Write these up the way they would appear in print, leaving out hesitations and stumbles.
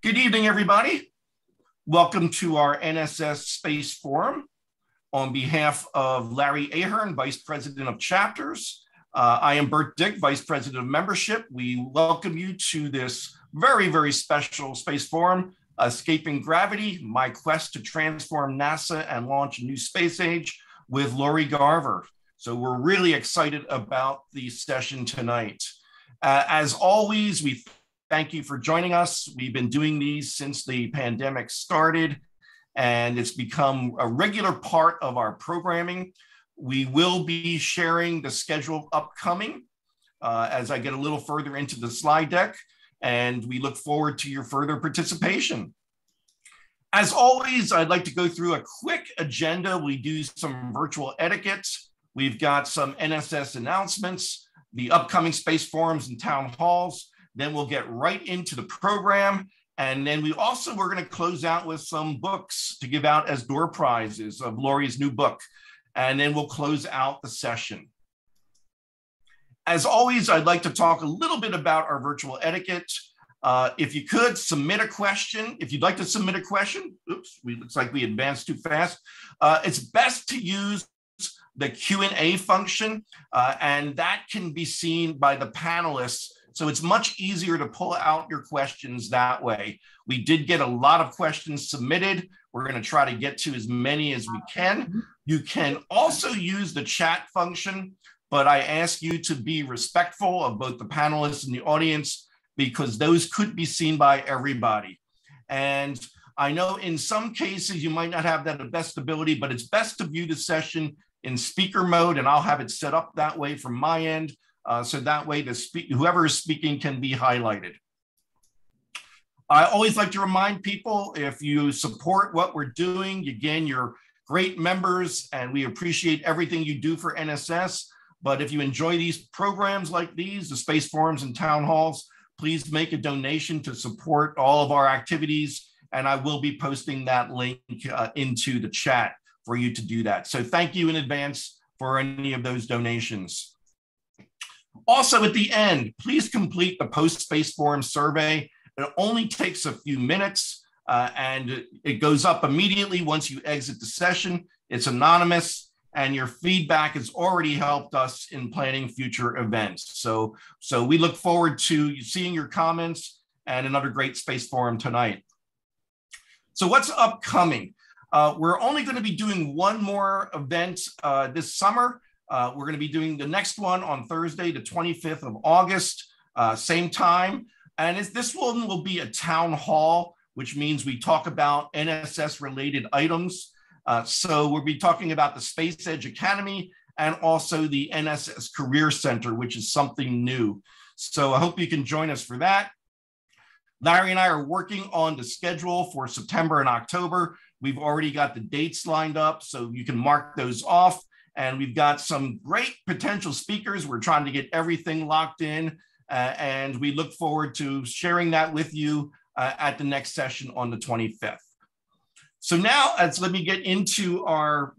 Good evening, everybody. Welcome to our NSS Space Forum. On behalf of Larry Ahern, Vice President of Chapters, I am Bert Dick, Vice President of Membership. We welcome you to this very, very special Space Forum, Escaping Gravity, My Quest to Transform NASA and Launch a New Space Age with Lori Garver. So we're really excited about the session tonight. As always, we thank you for joining us. We've been doing these since the pandemic started, and it's become a regular part of our programming. We will be sharing the schedule upcoming as I get a little further into the slide deck, and we look forward to your further participation. As always, I'd like to go through a quick agenda. We do some virtual etiquette. We've got some NSS announcements, the upcoming space forums and town halls. Then we'll get right into the program. And then we're going to close out with some books to give out as door prizes of Lori's new book. And then we'll close out the session. As always, I'd like to talk a little bit about our virtual etiquette. If you could submit a question, if you'd like to submit a question, looks like we advanced too fast. It's best to use the Q&A function, and that can be seen by the panelists. So it's much easier to pull out your questions that way. We did get a lot of questions submitted. We're going to try to get to as many as we can. You can also use the chat function, but I ask you to be respectful of both the panelists and the audience because those could be seen by everybody. And I know in some cases you might not have that best ability, but it's best to view the session in speaker mode, and I'll have it set up that way from my end. So that way whoever is speaking can be highlighted. I always like to remind people, if you support what we're doing, again, you're great members and we appreciate everything you do for NSS. But if you enjoy these programs like these, the space forums and town halls, please make a donation to support all of our activities. And I will be posting that link into the chat for you to do that. So thank you in advance for any of those donations. Also, at the end, please complete the post-Space Forum survey. It only takes a few minutes, and it goes up immediately once you exit the session. It's anonymous, and your feedback has already helped us in planning future events. So we look forward to seeing your comments and another great Space Forum tonight. So what's upcoming? We're only going to be doing one more event this summer. We're going to be doing the next one on Thursday, the 25th of August, same time. And this one will be a town hall, which means we talk about NSS related items. So we'll be talking about the Space Edge Academy and also the NSS Career Center, which is something new. So I hope you can join us for that. Larry and I are working on the schedule for September and October. We've already got the dates lined up, so you can mark those off. And we've got some great potential speakers. We're trying to get everything locked in, and we look forward to sharing that with you at the next session on the 25th. So now, let me get into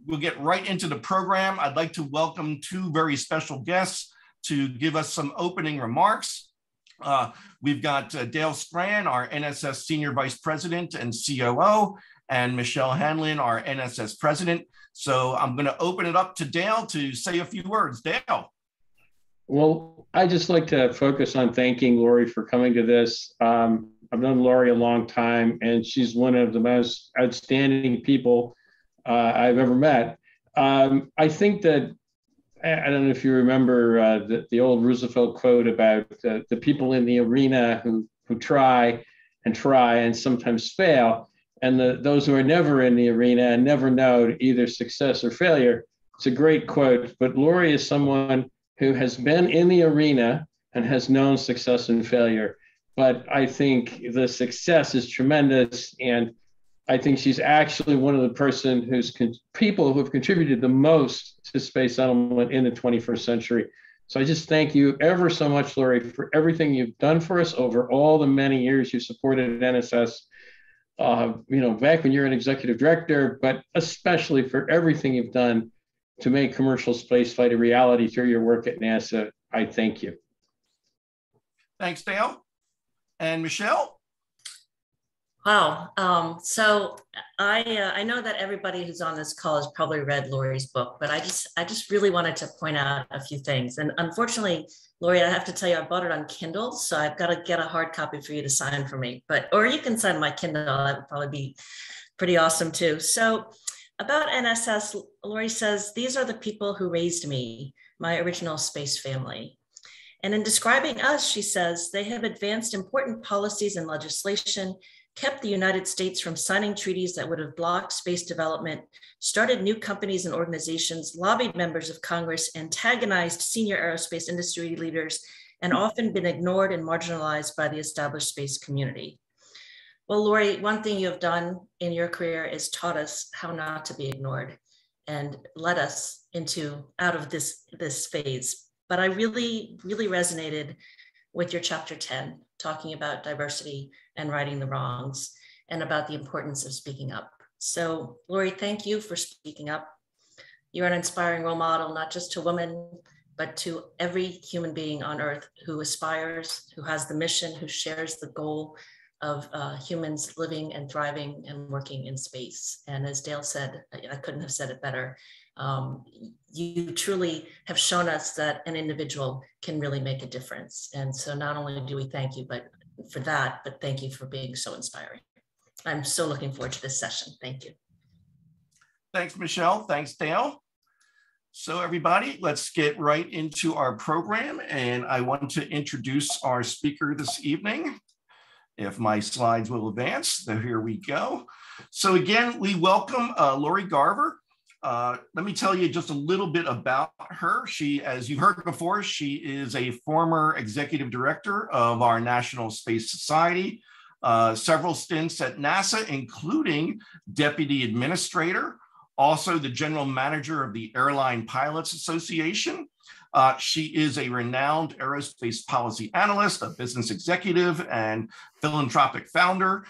we'll get right into the program. I'd like to welcome two very special guests to give us some opening remarks. We've got Dale Scran, our NSS Senior Vice President and COO, and Michelle Hanlon, our NSS President. So I'm going to open it up to Dale to say a few words. Dale. Well, I just like to focus on thanking Lori for coming to this. I've known Lori a long time, and she's one of the most outstanding people I've ever met. I think that, I don't know if you remember the old Roosevelt quote about the people in the arena who try and sometimes fail. And those who are never in the arena and never know either success or failure. It's a great quote, but Lori is someone who has been in the arena and has known success and failure. But I think the success is tremendous. And I think she's actually one of the people who have contributed the most to space settlement in the 21st century. So I just thank you ever so much, Lori, for everything you've done for us over all the many years you supported NSS. Back when you're an executive director, but especially for everything you've done to make commercial spaceflight a reality through your work at NASA. I thank you. Thanks, Dale. And Michelle? Wow. I know that everybody who's on this call has probably read Lori's book, but I just really wanted to point out a few things. And unfortunately, Lori, I have to tell you, I bought it on Kindle, so I've got to get a hard copy for you to sign for me. But or you can sign my Kindle. That would probably be pretty awesome too. So about NSS, Lori says, these are the people who raised me, my original space family. And in describing us, she says, they have advanced important policies and legislation, kept the United States from signing treaties that would have blocked space development, started new companies and organizations, lobbied members of Congress, antagonized senior aerospace industry leaders, and often been ignored and marginalized by the established space community. Well, Lori, one thing you have done in your career is taught us how not to be ignored and led us out of this phase. But I really, really resonated with your chapter 10, talking about diversity and righting the wrongs and about the importance of speaking up. So, Lori, thank you for speaking up. You're an inspiring role model, not just to women, but to every human being on Earth who aspires, who has the mission, who shares the goal of humans living and thriving and working in space. And as Dale said, I couldn't have said it better. You truly have shown us that an individual can really make a difference. And so not only do we thank you for that, but thank you for being so inspiring. I'm so looking forward to this session. Thank you. Thanks, Michelle. Thanks, Dale. So everybody, let's get right into our program. And I want to introduce our speaker this evening. If my slides will advance, so here we go. So again, we welcome Lori Garver. Let me tell you just a little bit about her. She, as you've heard before, she is a former executive director of our National Space Society, several stints at NASA, including deputy administrator, also the general manager of the Airline Pilots Association. She is a renowned aerospace policy analyst, a business executive, and philanthropic founder.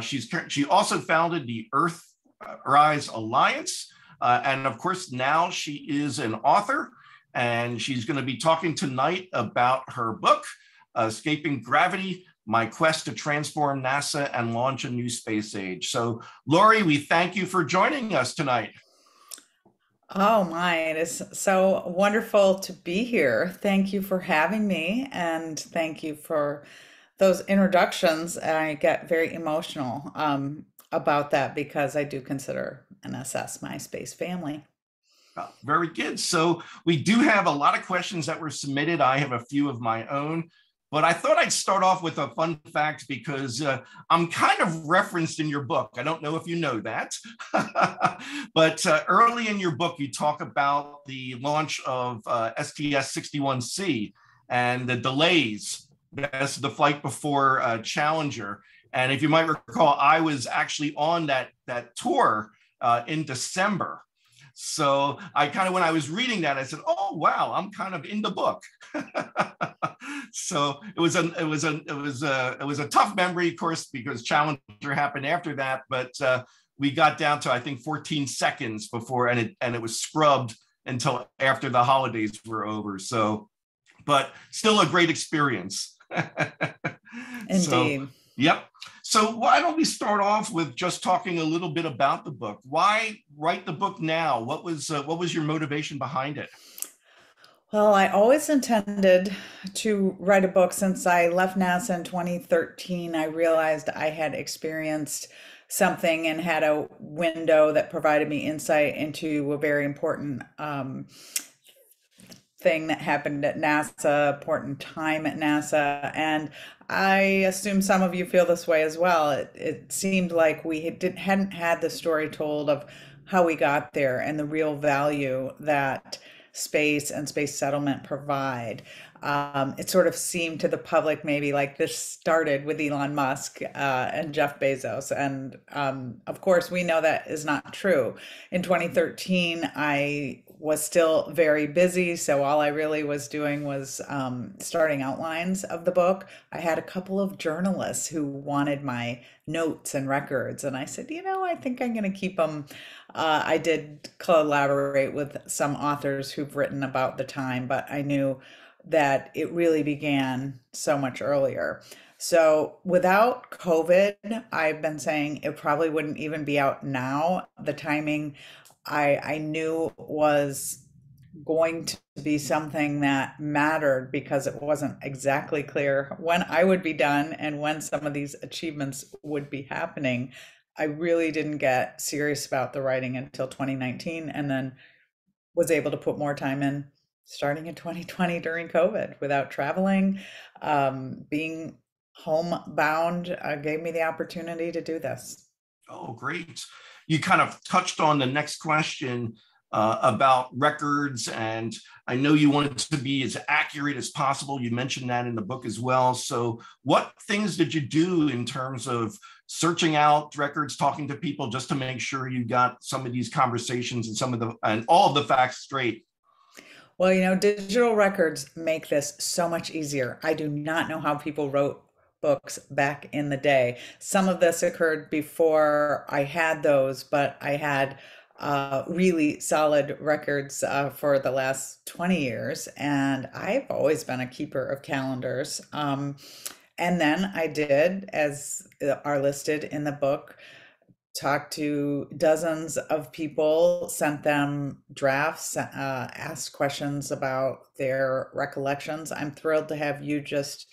She also founded the Earthrise Alliance. And of course, now she is an author, and she's going to be talking tonight about her book, Escaping Gravity, My Quest to Transform NASA and Launch a New Space Age. So, Lori, we thank you for joining us tonight. Oh my, it is so wonderful to be here. Thank you for having me, and thank you for those introductions. I get very emotional about that because I do consider NSS my space family. Very good. So we do have a lot of questions that were submitted. I have a few of my own, but I thought I'd start off with a fun fact because I'm kind of referenced in your book. I don't know if you know that, but early in your book, you talk about the launch of STS-61C and the delays. That's the flight before Challenger. And if you might recall, I was actually on that tour in December. So I kind of, when I was reading that, I said, "Oh wow, I'm kind of in the book." So it was a tough memory, of course, because Challenger happened after that. But we got down to, I think, 14 seconds before, and it was scrubbed until after the holidays were over. So, but still a great experience. Indeed. So, yep. So why don't we start off with just talking a little bit about the book? Why write the book now? What was your motivation behind it? Well, I always intended to write a book. Since I left NASA in 2013. I realized I had experienced something and had a window that provided me insight into a very important thing that happened at NASA, important time at NASA. And I assume some of you feel this way as well. It seemed like we hadn't had the story told of how we got there and the real value that space and space settlement provide. It sort of seemed to the public maybe like this started with Elon Musk and Jeff Bezos. And of course, we know that is not true. In 2013, I was still very busy. So all I really was doing was starting outlines of the book. I had a couple of journalists who wanted my notes and records. And I said, I think I'm going to keep them. I did collaborate with some authors who've written about the time, but I knew that it really began so much earlier. So without COVID, I've been saying it probably wouldn't even be out now. The timing I knew was going to be something that mattered because it wasn't exactly clear when I would be done and when some of these achievements would be happening. I really didn't get serious about the writing until 2019, and then was able to put more time in starting in 2020 during COVID without traveling. Being homebound gave me the opportunity to do this. Oh, great. You kind of touched on the next question about records, and I know you wanted to be as accurate as possible. You mentioned that in the book as well. So what things did you do in terms of searching out records, talking to people, just to make sure you got some of these conversations and all of the facts straight? Well, digital records make this so much easier. I do not know how people wrote books back in the day. Some of this occurred before I had those, but I had really solid records for the last 20 years. And I've always been a keeper of calendars. And then I did, as are listed in the book, talked to dozens of people, sent them drafts, asked questions about their recollections. I'm thrilled to have you just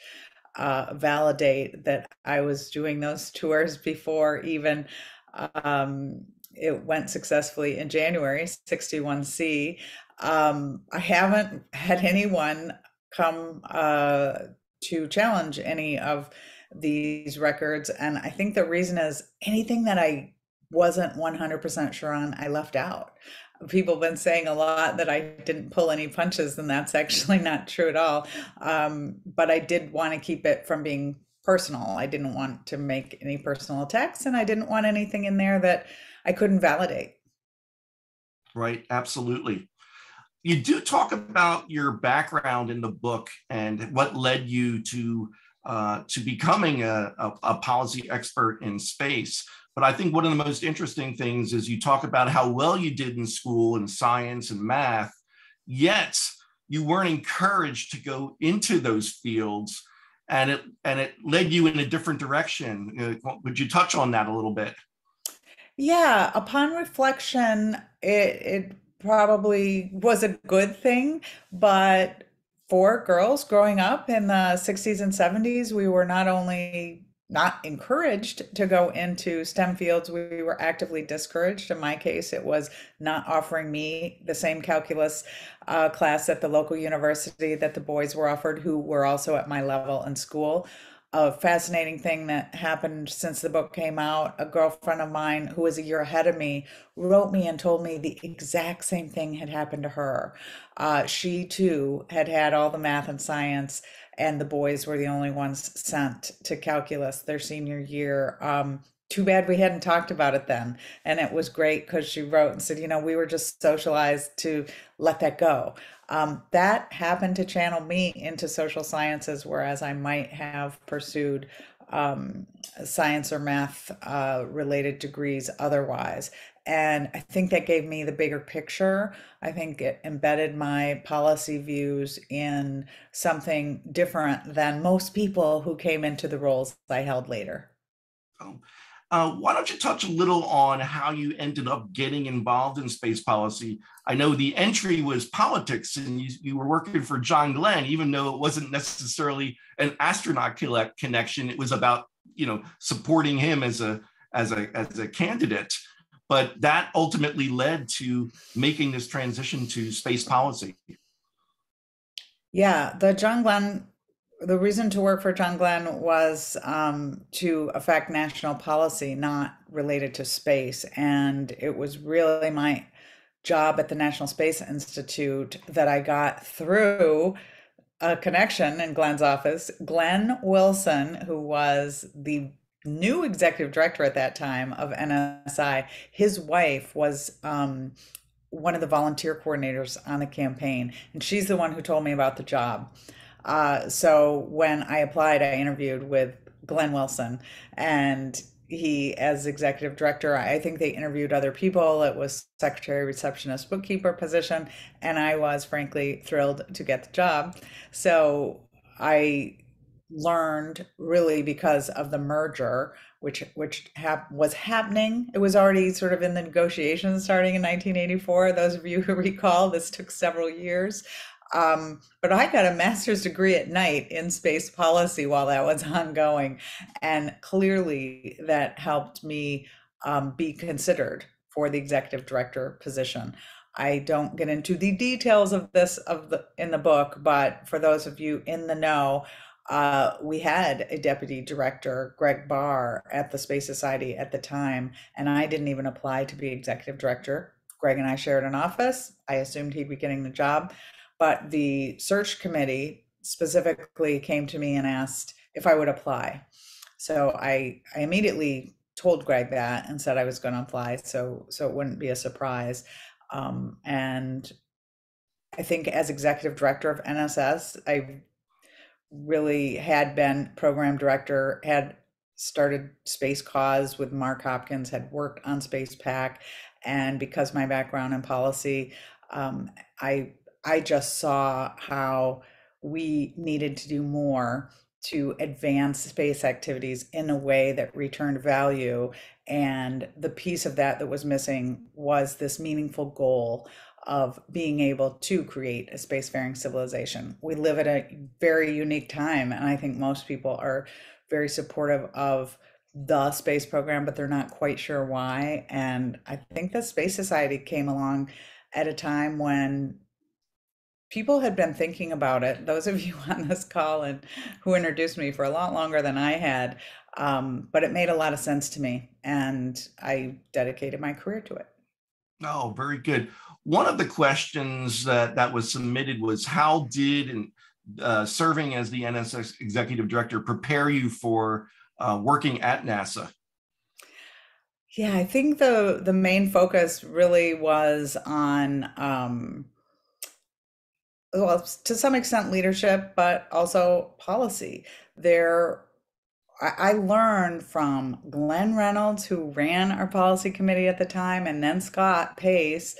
validate that I was doing those tours before even it went successfully in January, 61C. I haven't had anyone come to challenge any of these records. And I think the reason is anything that I wasn't 100% sure on, I left out. People have been saying a lot that I didn't pull any punches, and that's actually not true at all. But I did want to keep it from being personal. I didn't want to make any personal attacks, and I didn't want anything in there that I couldn't validate. Right, absolutely. You do talk about your background in the book and what led you to becoming a policy expert in space. But I think one of the most interesting things is you talk about how well you did in school in science and math, yet you weren't encouraged to go into those fields, and it led you in a different direction. Would you touch on that a little bit? Yeah, upon reflection, it probably was a good thing, but for girls growing up in the 60s and 70s, we were not only not encouraged to go into STEM fields, we were actively discouraged. In my case, it was not offering me the same calculus class at the local university that the boys were offered, who were also at my level in school. A fascinating thing that happened since the book came out, a girlfriend of mine who was a year ahead of me wrote me and told me the exact same thing had happened to her. She too had had all the math and science, and the boys were the only ones sent to calculus their senior year. Too bad we hadn't talked about it then. And it was great because she wrote and said, we were just socialized to let that go. That happened to channel me into social sciences, whereas I might have pursued science or math related degrees otherwise. And I think that gave me the bigger picture. I think it embedded my policy views in something different than most people who came into the roles I held later. Why don't you touch a little on how you ended up getting involved in space policy? I know the entry was politics, and you were working for John Glenn, even though it wasn't necessarily an astronaut connection. It was about supporting him as a candidate. But that ultimately led to making this transition to space policy. Yeah, the reason to work for John Glenn was to affect national policy, not related to space. And it was really my job at the National Space Institute that I got through a connection in Glenn's office. Glenn Wilson, who was the new executive director at that time of NSI, his wife was one of the volunteer coordinators on the campaign, and she's the one who told me about the job. So when I applied, I interviewed with Glenn Wilson, and he as executive director. I think they interviewed other people. It was secretary, receptionist, bookkeeper position, and I was frankly thrilled to get the job. So I learned really because of the merger, was happening. It was already sort of in the negotiations starting in 1984. Those of you who recall, this took several years. But I got a master's degree at night in space policy while that was ongoing. And clearly that helped me be considered for the executive director position. I don't get into the details of this in the book, but for those of you in the know, we had a deputy director, Greg Barr, at the Space Society at the time, and I didn't even apply to be executive director. Greg and I shared an office. I assumed he'd be getting the job. But the search committee specifically came to me and asked if I would apply. So I immediately told Greg that and said I was going to apply, so it wouldn't be a surprise. And I think as executive director of NSS, I really had been program director, had started Space Cause with Mark Hopkins, had worked on Space Pack, and because my background in policy, I just saw how we needed to do more to advance space activities in a way that returned value. And the piece of that was missing was this meaningful goal of being able to create a spacefaring civilization. We live at a very unique time, and I think most people are very supportive of the space program, but they're not quite sure why. And I think the Space Society came along at a time when people had been thinking about it. Those of you on this call and who introduced me for a lot longer than I had, but it made a lot of sense to me, and I dedicated my career to it. Oh, very good. One of the questions that was submitted was, how did serving as the NSS executive director prepare you for working at NASA? Yeah, I think the main focus really was on well, to some extent leadership, but also policy. I learned from Glenn Reynolds, who ran our policy committee at the time, and then Scott Pace.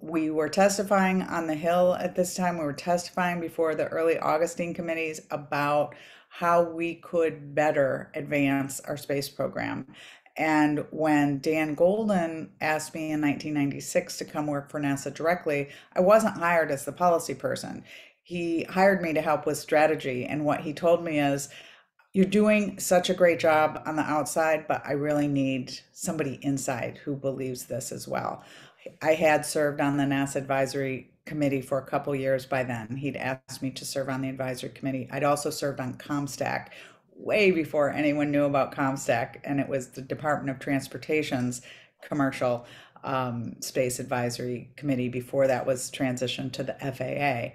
We were testifying on the Hill at this time. We were testifying before the early Augustine committees about how we could better advance our space program. And when Dan Golden asked me in 1996 to come work for NASA directly, I wasn't hired as the policy person. He hired me to help with strategy. And what he told me is, you're doing such a great job on the outside, but I really need somebody inside who believes this as well. I had served on the NASA advisory committee for a couple years by then. He'd asked me to serve on the advisory committee. I'd also served on ComStack way before anyone knew about ComStack, and it was the Department of Transportation's commercial space advisory committee before that was transitioned to the FAA.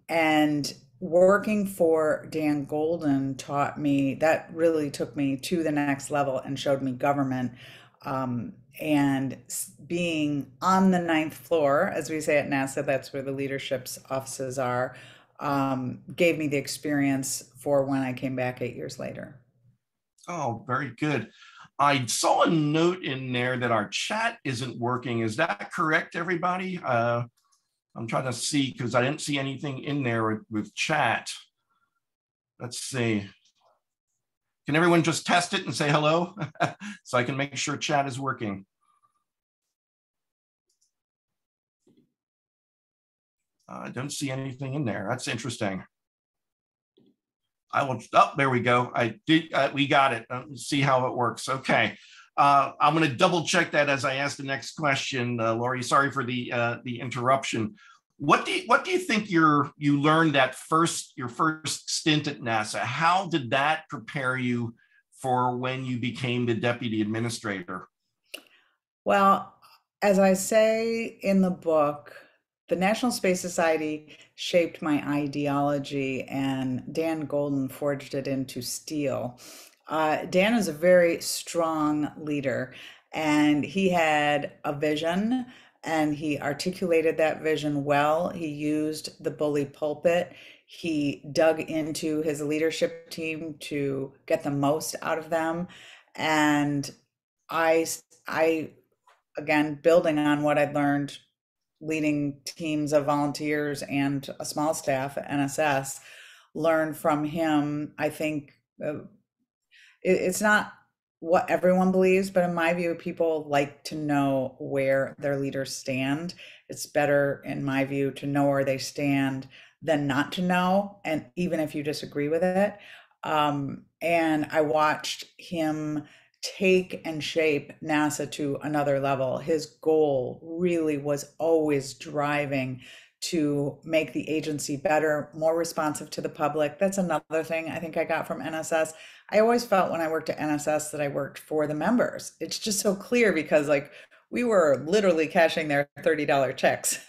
And working for Dan Golden taught me, that really took me to the next level and showed me government. And being on the 9th floor, as we say at NASA, that's where the leadership's offices are, gave me the experience for when I came back 8 years later. Oh, very good. I saw a note in there that our chat isn't working. Is that correct, everybody? I'm trying to see because I didn't see anything in there with chat. Let's see. Can everyone just test it and say hello so I can make sure chat is working? I don't see anything in there. That's interesting. I will, oh, there we go. I did, we got it. Let's see how it works. Okay. I'm going to double check that as I ask the next question. Lori, sorry for the interruption. What do you think you learned at your first stint at NASA? How did that prepare you for when you became the deputy administrator? Well, as I say in the book, the National Space Society shaped my ideology, and Dan Golden forged it into steel. Dan is a very strong leader, and he had a vision, and he articulated that vision well. He used the bully pulpit. He dug into his leadership team to get the most out of them. And I, I, again, building on what I'd learned leading teams of volunteers and a small staff at NSS, learned from him. I think it's not what everyone believes, but in my view, people like to know where their leaders stand. It's better, in my view, to know where they stand than not to know, and even if you disagree with it. And I watched him take and shape NASA to another level. His goal really was always driving to make the agency better, more responsive to the public. That's another thing I think I got from NSS. I always felt when I worked at NSS that I worked for the members. It's just so clear because like we were literally cashing their $30 checks.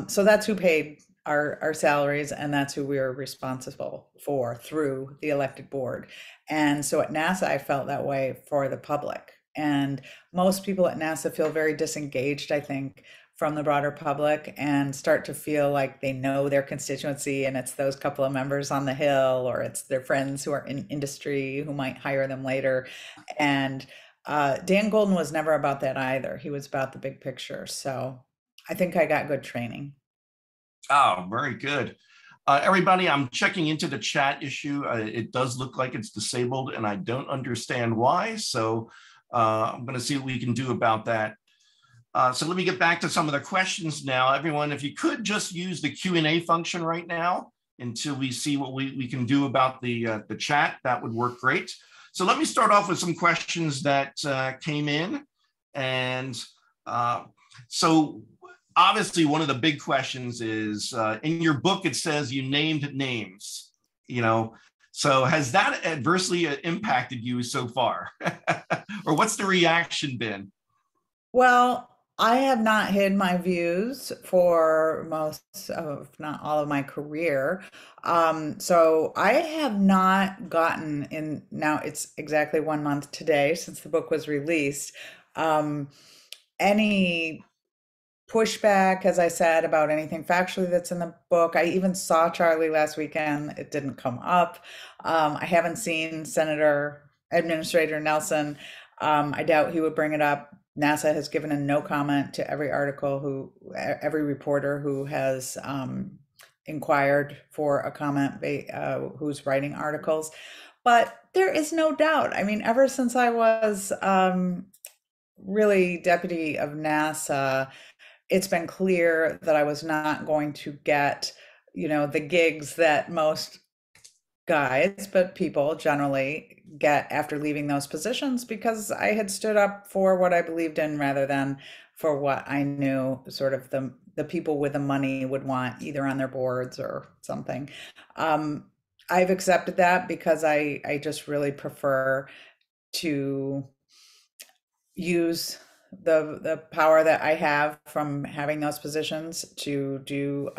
So that's who paid our salaries, and that's who we were responsible for through the elected board. And so at NASA, I felt that way for the public. And most people at NASA feel very disengaged, I think, from the broader public and start to feel like they know their constituency and it's those couple of members on the Hill or it's their friends who are in industry who might hire them later. And Dan Golden was never about that either. He was about the big picture. So I think I got good training. Oh, very good. Everybody, I'm checking into the chat issue. It does look like it's disabled and I don't understand why. So I'm going to see what we can do about that. So let me get back to some of the questions now. Everyone, if you could just use the Q&A function right now until we see what we can do about the chat, that would work great. So let me start off with some questions that came in. And so obviously one of the big questions is, in your book, it says you named names, you know, so has that adversely impacted you so far? Or what's the reaction been? Well, I have not hid my views for most of, if not all of my career. So I have not gotten in, now it's exactly 1 month today since the book was released, any pushback, as I said, about anything factually that's in the book. I even saw Charlie last weekend. It didn't come up. I haven't seen Administrator Nelson. I doubt he would bring it up. NASA has given a no comment to every every reporter who has inquired for a comment, who's writing articles. But there is no doubt. I mean, ever since I was really deputy of NASA, it's been clear that I was not going to get, the gigs that most guys, but people generally get after leaving those positions, because I had stood up for what I believed in rather than for what I knew sort of the people with the money would want, either on their boards or something. I've accepted that because I just really prefer to use the power that I have from having those positions to do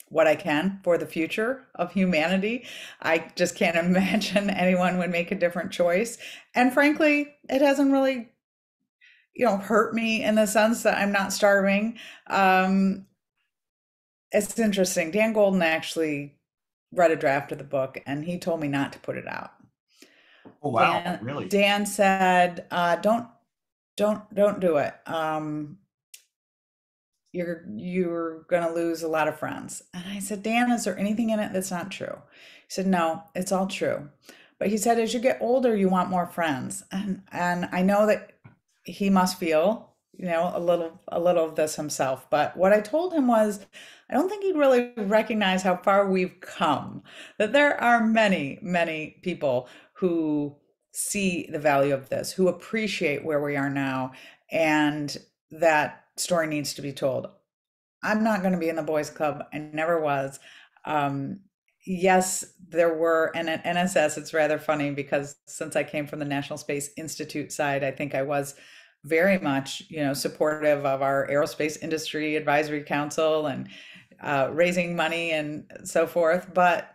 what I can for the future of humanity. I just can't imagine anyone would make a different choice. And frankly, it hasn't really, hurt me in the sense that I'm not starving. It's interesting. Dan Golden actually read a draft of the book and he told me not to put it out. Oh, wow, really? Dan said, don't do it. You're gonna lose a lot of friends. And I said, Dan, is there anything in it that's not true? He said, no, it's all true. But he said, as you get older, you want more friends. And I know that he must feel, a little of this himself. But what I told him was, I don't think he'd really recognize how far we've come, that there are many, many people who see the value of this, who appreciate where we are now, and that story needs to be told. I'm not going to be in the boys club. I never was. Yes, there were, and at NSS, it's rather funny because since I came from the National Space Institute side, I think I was very much, supportive of our Aerospace Industry Advisory Council and raising money and so forth. But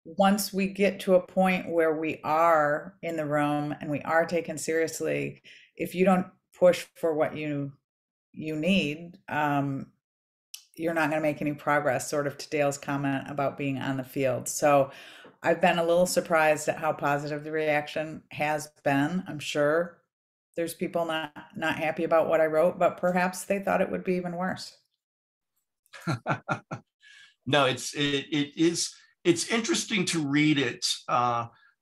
once we get to a point where we are in the room and we are taken seriously, if you don't push for what you need, you're not going to make any progress, sort of to Dale's comment about being on the field. So I've been a little surprised at how positive the reaction has been. I'm sure there's people not happy about what I wrote, but perhaps they thought it would be even worse. No, it's interesting to read it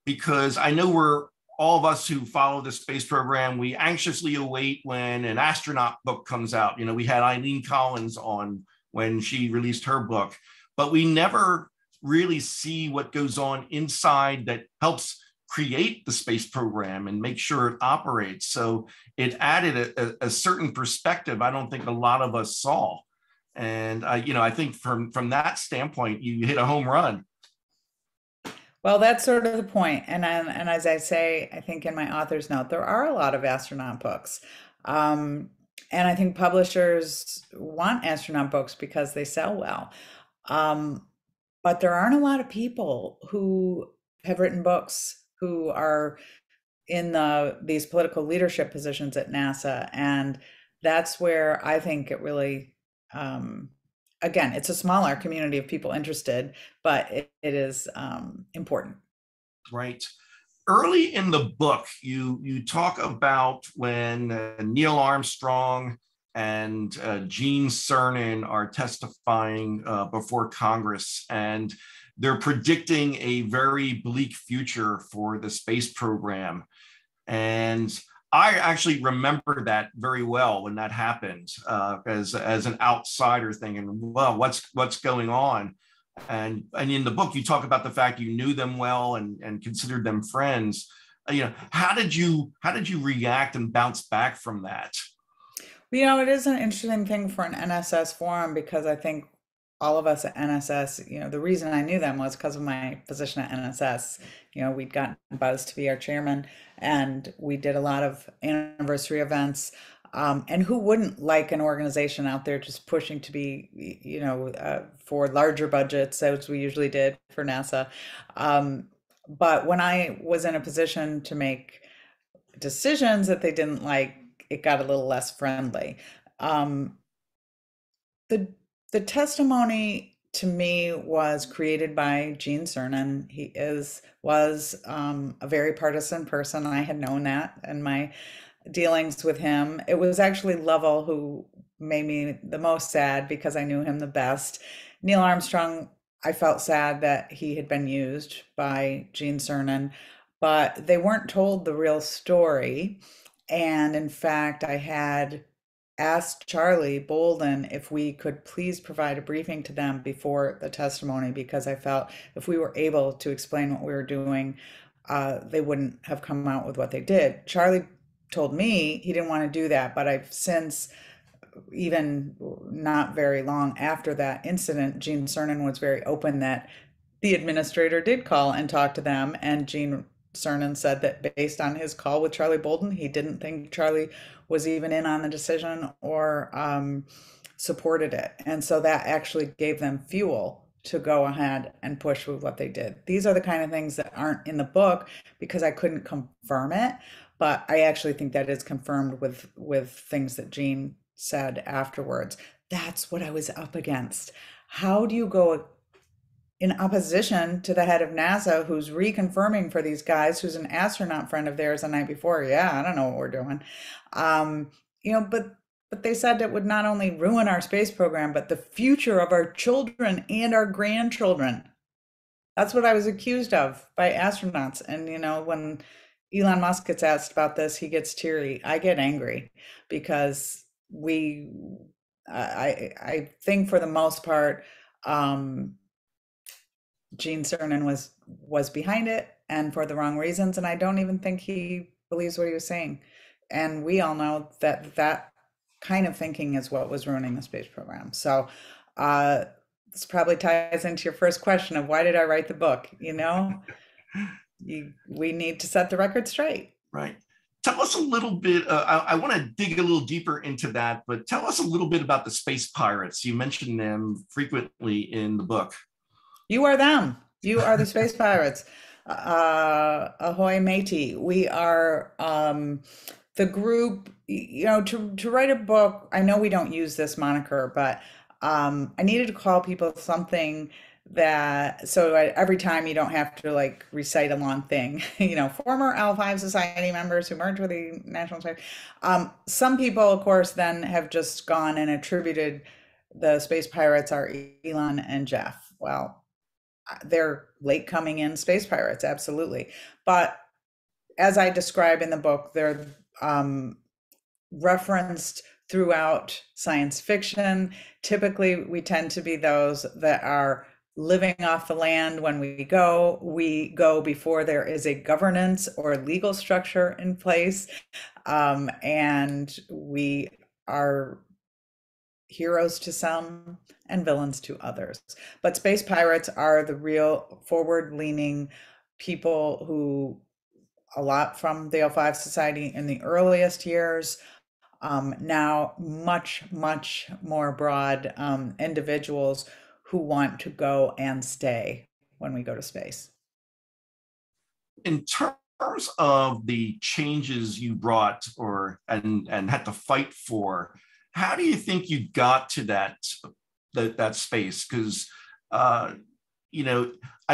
because I know we're all of us who follow the space program, we anxiously await when an astronaut book comes out. You know, we had Eileen Collins on when she released her book, but we never really see what goes on inside that helps create the space program and make sure it operates. So it added a certain perspective I don't think a lot of us saw. And I think from that standpoint, you hit a home run. Well, that's sort of the point. And as I say, I think in my author's note, there are a lot of astronaut books. And I think publishers want astronaut books because they sell well. But there aren't a lot of people who have written books who are in these political leadership positions at NASA. And that's where I think it really, again, it's a smaller community of people interested, but it is important. Right. Early in the book, you talk about when Neil Armstrong and Gene Cernan are testifying before Congress, and they're predicting a very bleak future for the space program. And I actually remember that very well when that happened as an outsider thinking, well, what's going on? And in the book, you talk about the fact you knew them well and considered them friends. How did you react and bounce back from that? It is an interesting thing for an NSS forum because I think all of us at NSS, the reason I knew them was because of my position at NSS. We'd gotten Buzz to be our chairman, and we did a lot of anniversary events. And who wouldn't like an organization out there just pushing to be, for larger budgets, as we usually did for NASA. But when I was in a position to make decisions that they didn't like, it got a little less friendly. The testimony to me was created by Gene Cernan. He was a very partisan person. I had known that in my dealings with him. It was actually Lovell who made me the most sad because I knew him the best. Neil Armstrong, I felt sad that he had been used by Gene Cernan, but they weren't told the real story. And in fact, I had asked Charlie Bolden if we could please provide a briefing to them before the testimony, because I felt if we were able to explain what we were doing, they wouldn't have come out with what they did. Charlie told me he didn't want to do that, but I've since, even not very long after that incident, Gene Cernan was very open that the administrator did call and talk to them, and Gene Cernan said that based on his call with Charlie Bolden, he didn't think Charlie was even in on the decision or supported it. And so that actually gave them fuel to go ahead and push with what they did. These are the kind of things that aren't in the book because I couldn't confirm it, but I actually think that is confirmed with things that Gene said afterwards. That's what I was up against. How do you go in opposition to the head of NASA who's reconfirming for these guys, who's an astronaut friend of theirs the night before? Yeah, I don't know what we're doing. But they said it would not only ruin our space program, but the future of our children and our grandchildren. That's what I was accused of by astronauts. And, when Elon Musk gets asked about this, he gets teary. I get angry because I think for the most part, Gene Cernan was behind it, and for the wrong reasons. And I don't even think he believes what he was saying. And we all know that kind of thinking is what was ruining the space program. So this probably ties into your first question of why did I write the book? We need to set the record straight. Right. Tell us a little bit, I want to dig a little deeper into that, but tell us a little bit about the space pirates. You mentioned them frequently in the book. You are them. You are the space pirates. Ahoy matey. We are the group, to write a book. I know we don't use this moniker, but I needed to call people something that, so every time you don't have to like recite a long thing, former L5 Society members who merged with the National Society. Some people, of course, then have just gone and attributed the space pirates are Elon and Jeff. Well, they're late coming in space pirates, absolutely. But as I describe in the book, they're referenced throughout science fiction. Typically, we tend to be those that are living off the land when we go. We go before there is a governance or legal structure in place. And we are heroes to some and villains to others. But space pirates are the real forward-leaning people who, a lot from the L5 Society in the earliest years, now much, much more broad individuals who want to go and stay when we go to space. In terms of the changes you brought and had to fight for, how do you think you got to that space? Because I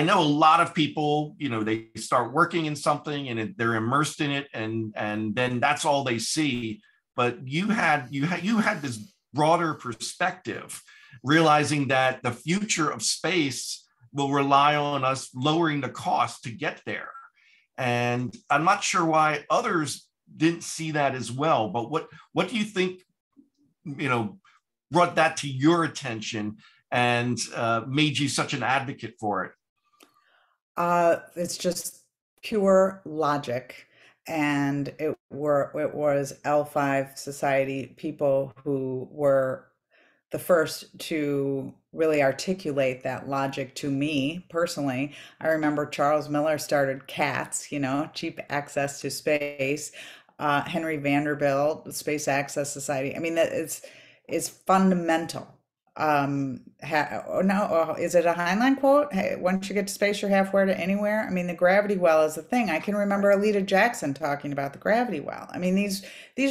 know a lot of people, they start working in something and they're immersed in it, and then that's all they see. But you had this broader perspective, realizing that the future of space will rely on us lowering the cost to get there. And I'm not sure why others didn't see that as well. But what do you think, brought that to your attention and made you such an advocate for it? It's just pure logic. And it was L5 Society people who were the first to really articulate that logic to me personally. I remember Charles Miller started CATS, Cheap Access to Space. Henry Vanderbilt, the Space Access Society. I mean, that is fundamental. Is it a Heinlein quote? Hey, once you get to space, you're halfway to anywhere. I mean, the gravity well is the thing. I can remember Alita Jackson talking about the gravity well. I mean, these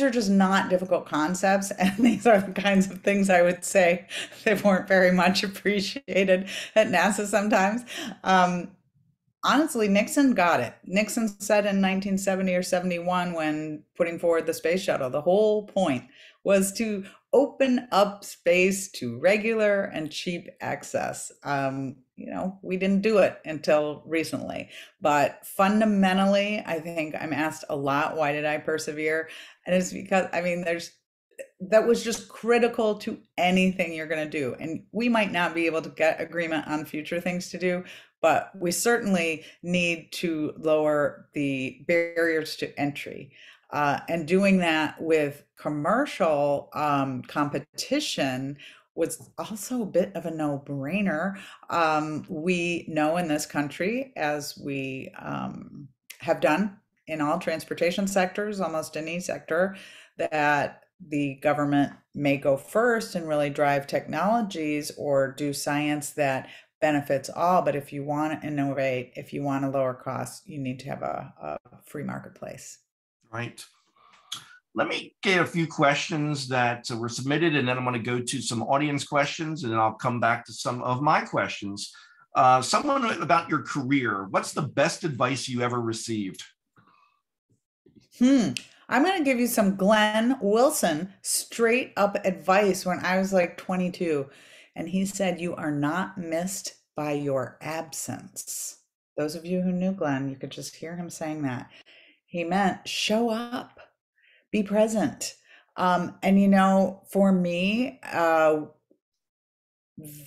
are just not difficult concepts, and these are the kinds of things I would say that weren't very much appreciated at NASA sometimes. Honestly, Nixon got it. Nixon said in 1970 or 71, when putting forward the space shuttle, the whole point was to open up space to regular and cheap access. We didn't do it until recently, but fundamentally, I think I'm asked a lot, why did I persevere? And it's because, that was just critical to anything you're going to do. And we might not be able to get agreement on future things to do, but we certainly need to lower the barriers to entry. And doing that with commercial competition was also a bit of a no-brainer. We know in this country, as we have done in all transportation sectors, almost any sector, that the government may go first and really drive technologies or do science that benefits all. But if you want to innovate, if you want to lower costs, you need to have a free marketplace. Right. Let me get a few questions that were submitted, and then I'm going to go to some audience questions, and then I'll come back to some of my questions. Someone about your career. What's the best advice you ever received? I'm going to give you some Glenn Wilson straight up advice when I was like 22. And he said, "You are not missed by your absence." Those of you who knew Glenn, you could just hear him saying that. He meant show up, be present. For me,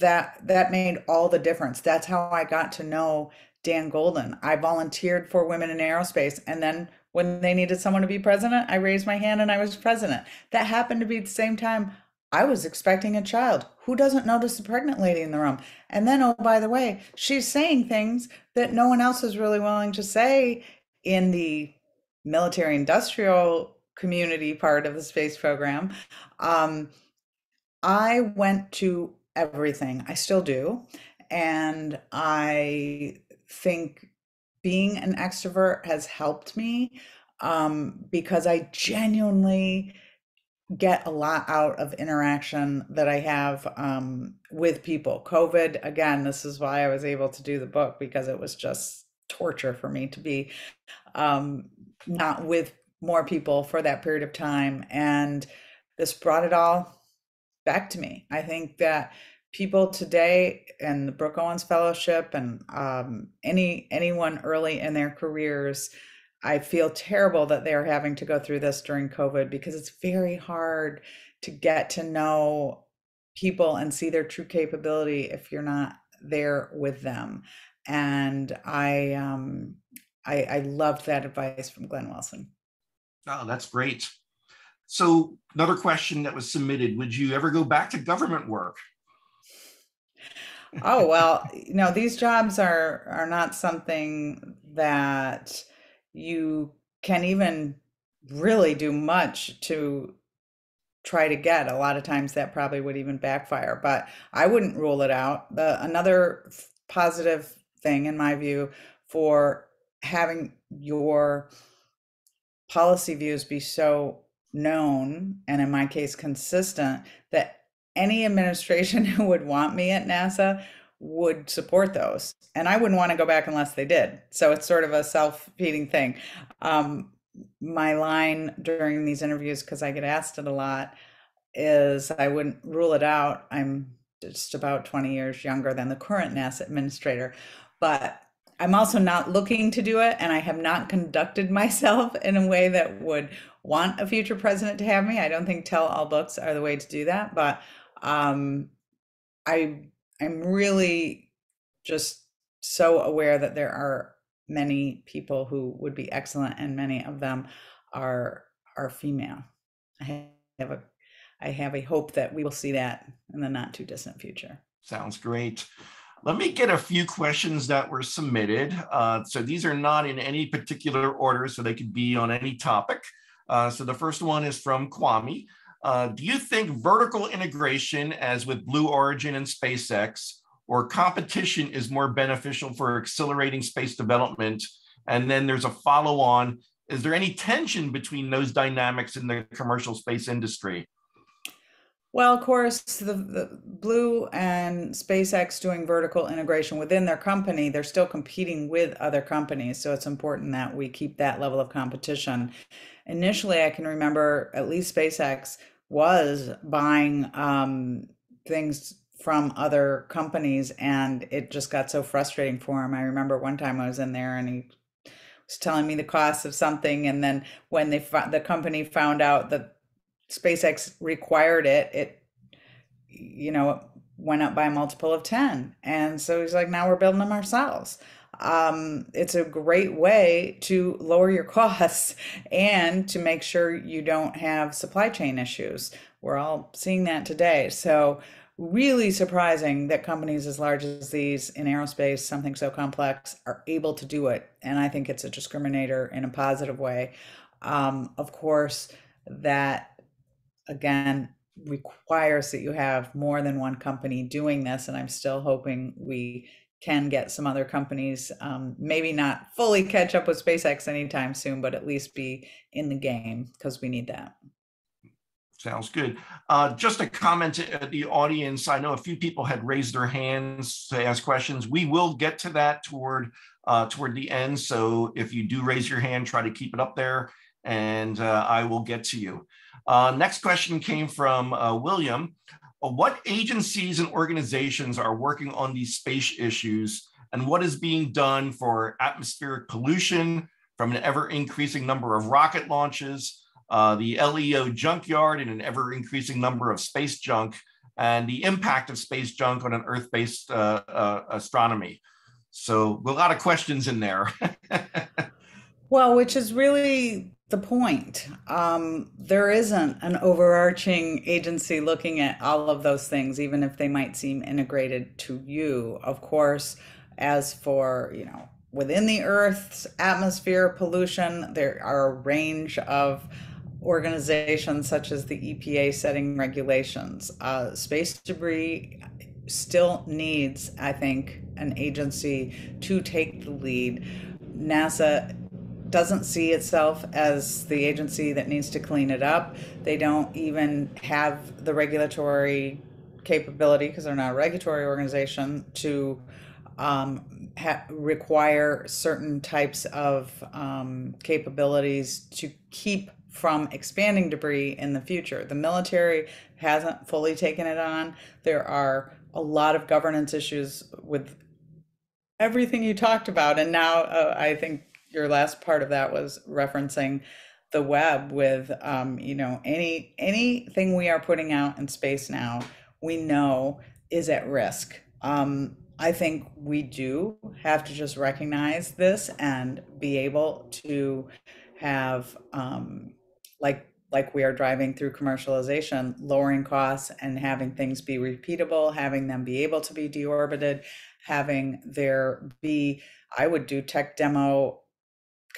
that made all the difference. That's how I got to know Dan Golden. I volunteered for Women in Aerospace, and then when they needed someone to be president, I raised my hand and I was president. That happened to be at the same time I was expecting a child. Who doesn't notice the pregnant lady in the room? And then, oh, by the way, she's saying things that no one else is really willing to say in the military industrial community part of the space program. I went to everything. I still do. And I think being an extrovert has helped me because I genuinely get a lot out of interaction that I have with people. COVID, again, this is why I was able to do the book, because it was just torture for me to be not with more people for that period of time. And this brought it all back to me. I think that people today and the Brooke Owens Fellowship and anyone early in their careers, I feel terrible that they're having to go through this during COVID, because it's very hard to get to know people and see their true capability if you're not there with them. And I loved that advice from Glenn Wilson. Oh, that's great. So another question that was submitted: would you ever go back to government work? Oh, well, these jobs are not something that you can even really do much to try to get. A lot of times that probably would even backfire, but I wouldn't rule it out. Another positive thing, in my view, for having your policy views be so known, and in my case consistent, that any administration who would want me at NASA would support those, and I wouldn't want to go back unless they did. So it's sort of a self-feeding thing. My line during these interviews, because I get asked it a lot, is I wouldn't rule it out. I'm just about 20 years younger than the current NASA administrator, but I'm also not looking to do it, and I have not conducted myself in a way that would want a future president to have me. I don't think tell all books are the way to do that, but I'm really just so aware that there are many people who would be excellent, and many of them are female. I have a hope that we will see that in the not too distant future. Sounds great. Let me get a few questions that were submitted. So these are not in any particular order, so they could be on any topic. So the first one is from Kwame. Do you think vertical integration, as with Blue Origin and SpaceX, or competition is more beneficial for accelerating space development? And then there's a follow-on. Is there any tension between those dynamics in the commercial space industry? Well, of course, the Blue and SpaceX doing vertical integration within their company, they're still competing with other companies. So it's important that we keep that level of competition. Initially, I can remember at least SpaceX was buying things from other companies, and it just got so frustrating for him. I remember one time I was in there and he was telling me the cost of something, and then when the company found out that SpaceX required it, it went up by a multiple of 10. And so he's like, now we're building them ourselves. It's a great way to lower your costs and to make sure you don't have supply chain issues. We're all seeing that today. So really surprising that companies as large as these in aerospace, something so complex, are able to do it. And I think it's a discriminator in a positive way. Of course, that again requires that you have more than one company doing this, and I'm still hoping we can get some other companies, maybe not fully catch up with SpaceX anytime soon, but at least be in the game, because we need that. Sounds good. Just a comment to the audience. I know a few people had raised their hands to ask questions. We will get to that toward the end. So if you do raise your hand, try to keep it up there, and I will get to you. Next question came from William. What agencies and organizations are working on these space issues, and what is being done for atmospheric pollution from an ever-increasing number of rocket launches, the LEO junkyard, and an ever-increasing number of space junk, and the impact of space junk on an Earth-based astronomy? So a lot of questions in there. Well, which is really the point. There isn't an overarching agency looking at all of those things, even if they might seem integrated to you. Of course, as for, within the Earth's atmosphere pollution, there are a range of organizations such as the EPA setting regulations. Space debris still needs, I think, an agency to take the lead. NASA doesn't see itself as the agency that needs to clean it up. They don't even have the regulatory capability, because they're not a regulatory organization, to require certain types of capabilities to keep from expanding debris in the future. The military hasn't fully taken it on. There are a lot of governance issues with everything you talked about. And now I think your last part of that was referencing the web with, anything we are putting out in space now, we know is at risk. I think we do have to just recognize this and be able to have, like we are driving through commercialization, lowering costs and having things be repeatable, having them be able to be deorbited, having there be, I would do tech demo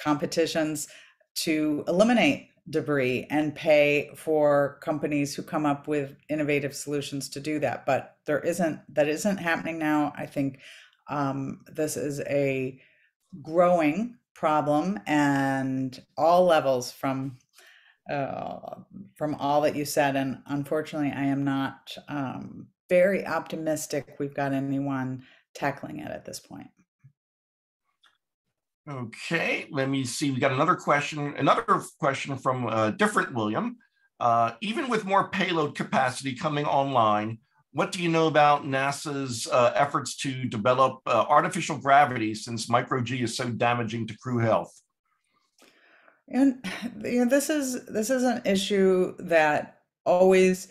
competitions to eliminate debris and pay for companies who come up with innovative solutions to do that. But that isn't happening now. I think this is a growing problem, and all levels from all that you said. And unfortunately, I am not very optimistic we've got anyone tackling it at this point. Okay, let me see. We got another question from a different William. Even with more payload capacity coming online, what do you know about NASA's efforts to develop artificial gravity, since micro-G is so damaging to crew health? And this is an issue that always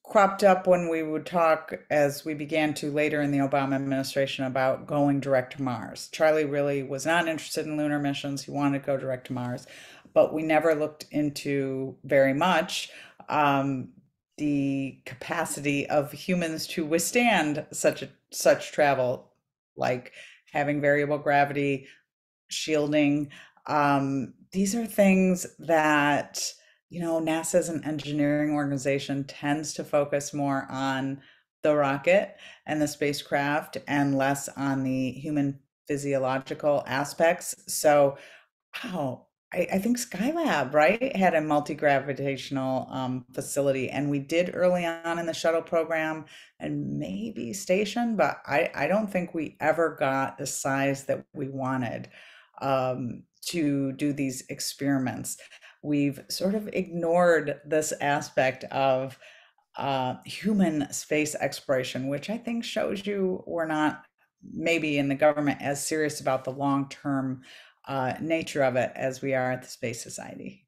cropped up when we would talk, as we began to later in the Obama administration, about going direct to Mars. Charlie really was not interested in lunar missions. He wanted to go direct to Mars, but we never looked into very much the capacity of humans to withstand such travel, like having variable gravity, shielding. These are things that, NASA as an engineering organization tends to focus more on the rocket and the spacecraft and less on the human physiological aspects. So, I think Skylab, right, had a multi-gravitational facility, and we did early on in the shuttle program, and maybe station, but I don't think we ever got the size that we wanted to do these experiments. We've sort of ignored this aspect of human space exploration, which I think shows you we're not, maybe in the government, as serious about the long-term nature of it as we are at the Space Society.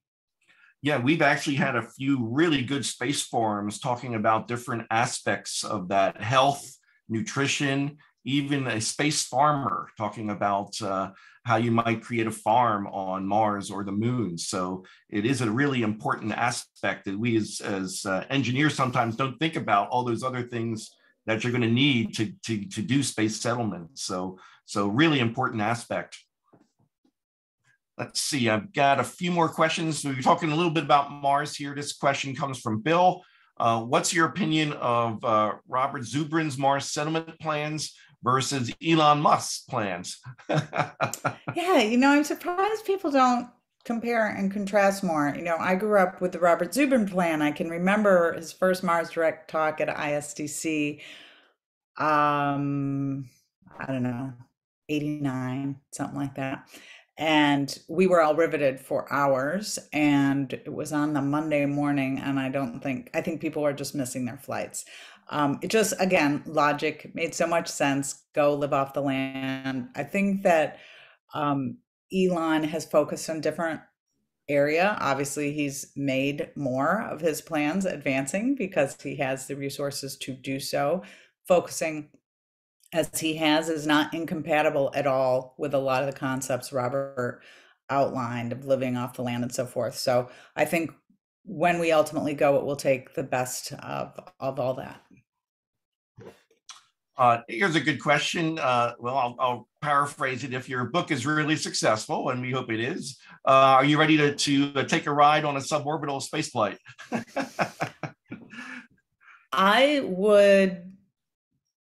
Yeah, we've actually had a few really good space forums talking about different aspects of that: health, nutrition, even a space farmer talking about how you might create a farm on Mars or the moon. So it is a really important aspect that we as engineers sometimes don't think about, all those other things that you're going to need to do space settlement. So really important aspect. Let's see, I've got a few more questions. We're talking a little bit about Mars here. This question comes from Bill. What's your opinion of Robert Zubrin's Mars settlement plans versus Elon Musk's plans? Yeah, I'm surprised people don't compare and contrast more. I grew up with the Robert Zubrin plan. I can remember his first Mars Direct talk at ISDC. I don't know, 89, something like that. And we were all riveted for hours, and it was on the Monday morning, and I think people were just missing their flights. It just, again, logic made so much sense. Go live off the land. I think that Elon has focused on different area. Obviously, he's made more of his plans advancing because he has the resources to do so. Focusing as he has is not incompatible at all with a lot of the concepts Robert outlined of living off the land and so forth. So I think when we ultimately go, it will take the best of all that. Here's a good question. Well, I'll paraphrase it. If your book is really successful, and we hope it is, are you ready to take a ride on a suborbital spaceflight? I would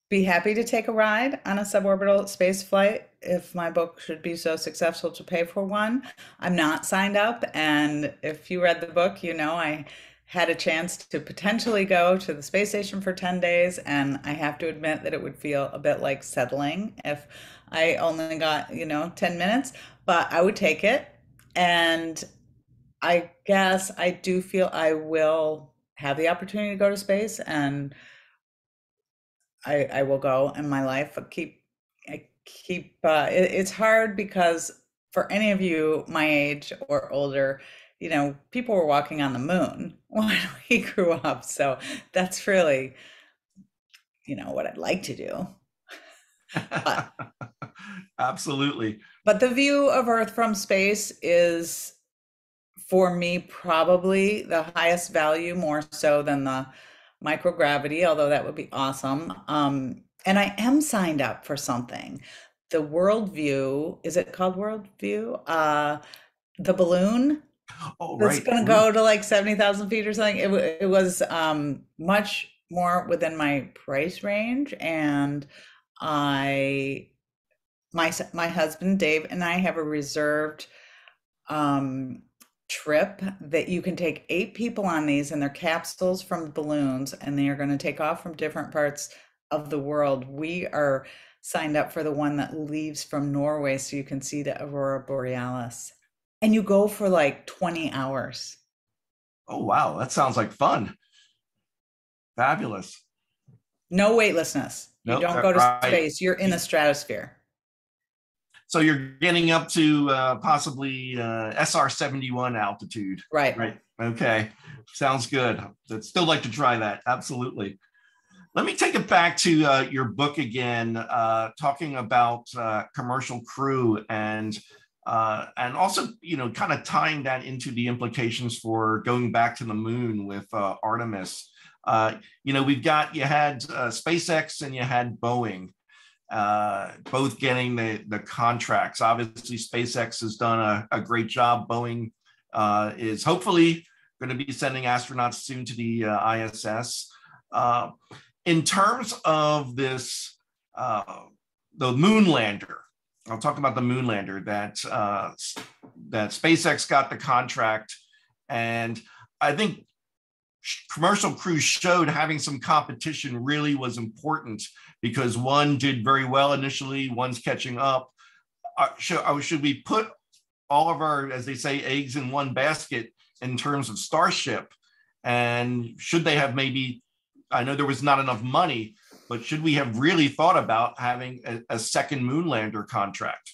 be happy to take a ride on a suborbital space flight. if my book should be so successful to pay for one. I'm not signed up, and if you read the book, you know I had a chance to potentially go to the space station for 10 days, and I have to admit that it would feel a bit like settling if I only got, 10 minutes, but I would take it. And I guess I do feel I will have the opportunity to go to space, and I will go in my life. It's hard because for any of you my age or older, people were walking on the moon when we grew up. So that's really, what I'd like to do. But, Absolutely. but the view of Earth from space is, for me, probably the highest value, more so than the microgravity, although that would be awesome. And I am signed up for something. The Worldview, is it called Worldview? The balloon Oh, that's right. going to go to like 70,000 feet or something. It was much more within my price range. And my husband, Dave, and I have a reserved trip that you can take 8 people on these, and they're capsules from balloons, and they are going to take off from different parts of the world. We are signed up for the one that leaves from Norway, so you can see the aurora borealis, and you go for like 20 hours. Oh, wow. That sounds like fun. Fabulous. No weightlessness. You Nope, don't go to right. space. You're in the stratosphere. So you're getting up to possibly SR-71 altitude. Right. Right. Okay. Sounds good. I'd still like to try that. Absolutely. Let me take it back to your book again, talking about commercial crew and also, kind of tying that into the implications for going back to the moon with Artemis. You had SpaceX and you had Boeing. Both getting the contracts. Obviously, SpaceX has done a great job. Boeing is hopefully going to be sending astronauts soon to the ISS. In terms of this, the moon lander, I'll talk about the moon lander that SpaceX got the contract, and I think commercial crews showed having some competition really was important, because one did very well initially, one's catching up. Should we put all of our, as they say, eggs in one basket in terms of Starship? And should they have maybe, I know there was not enough money, but should we have really thought about having a second moon lander contract?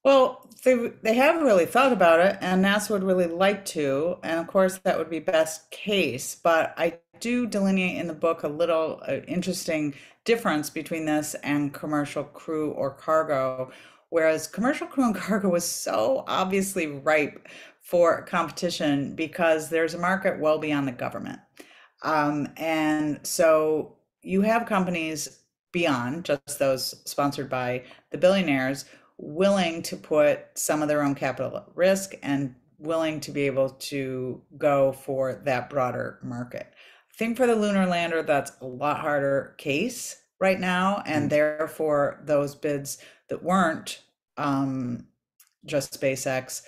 Well, they have really thought about it, and NASA would really like to, and of course that would be best case. But I do delineate in the book a little interesting difference between this and commercial crew or cargo, whereas commercial crew and cargo was so obviously ripe for competition because there's a market well beyond the government. And so you have companies beyond just those sponsored by the billionaires willing to put some of their own capital at risk and willing to be able to go for that broader market. I think for the lunar lander, that's a lot harder case right now. And therefore, those bids that weren't just SpaceX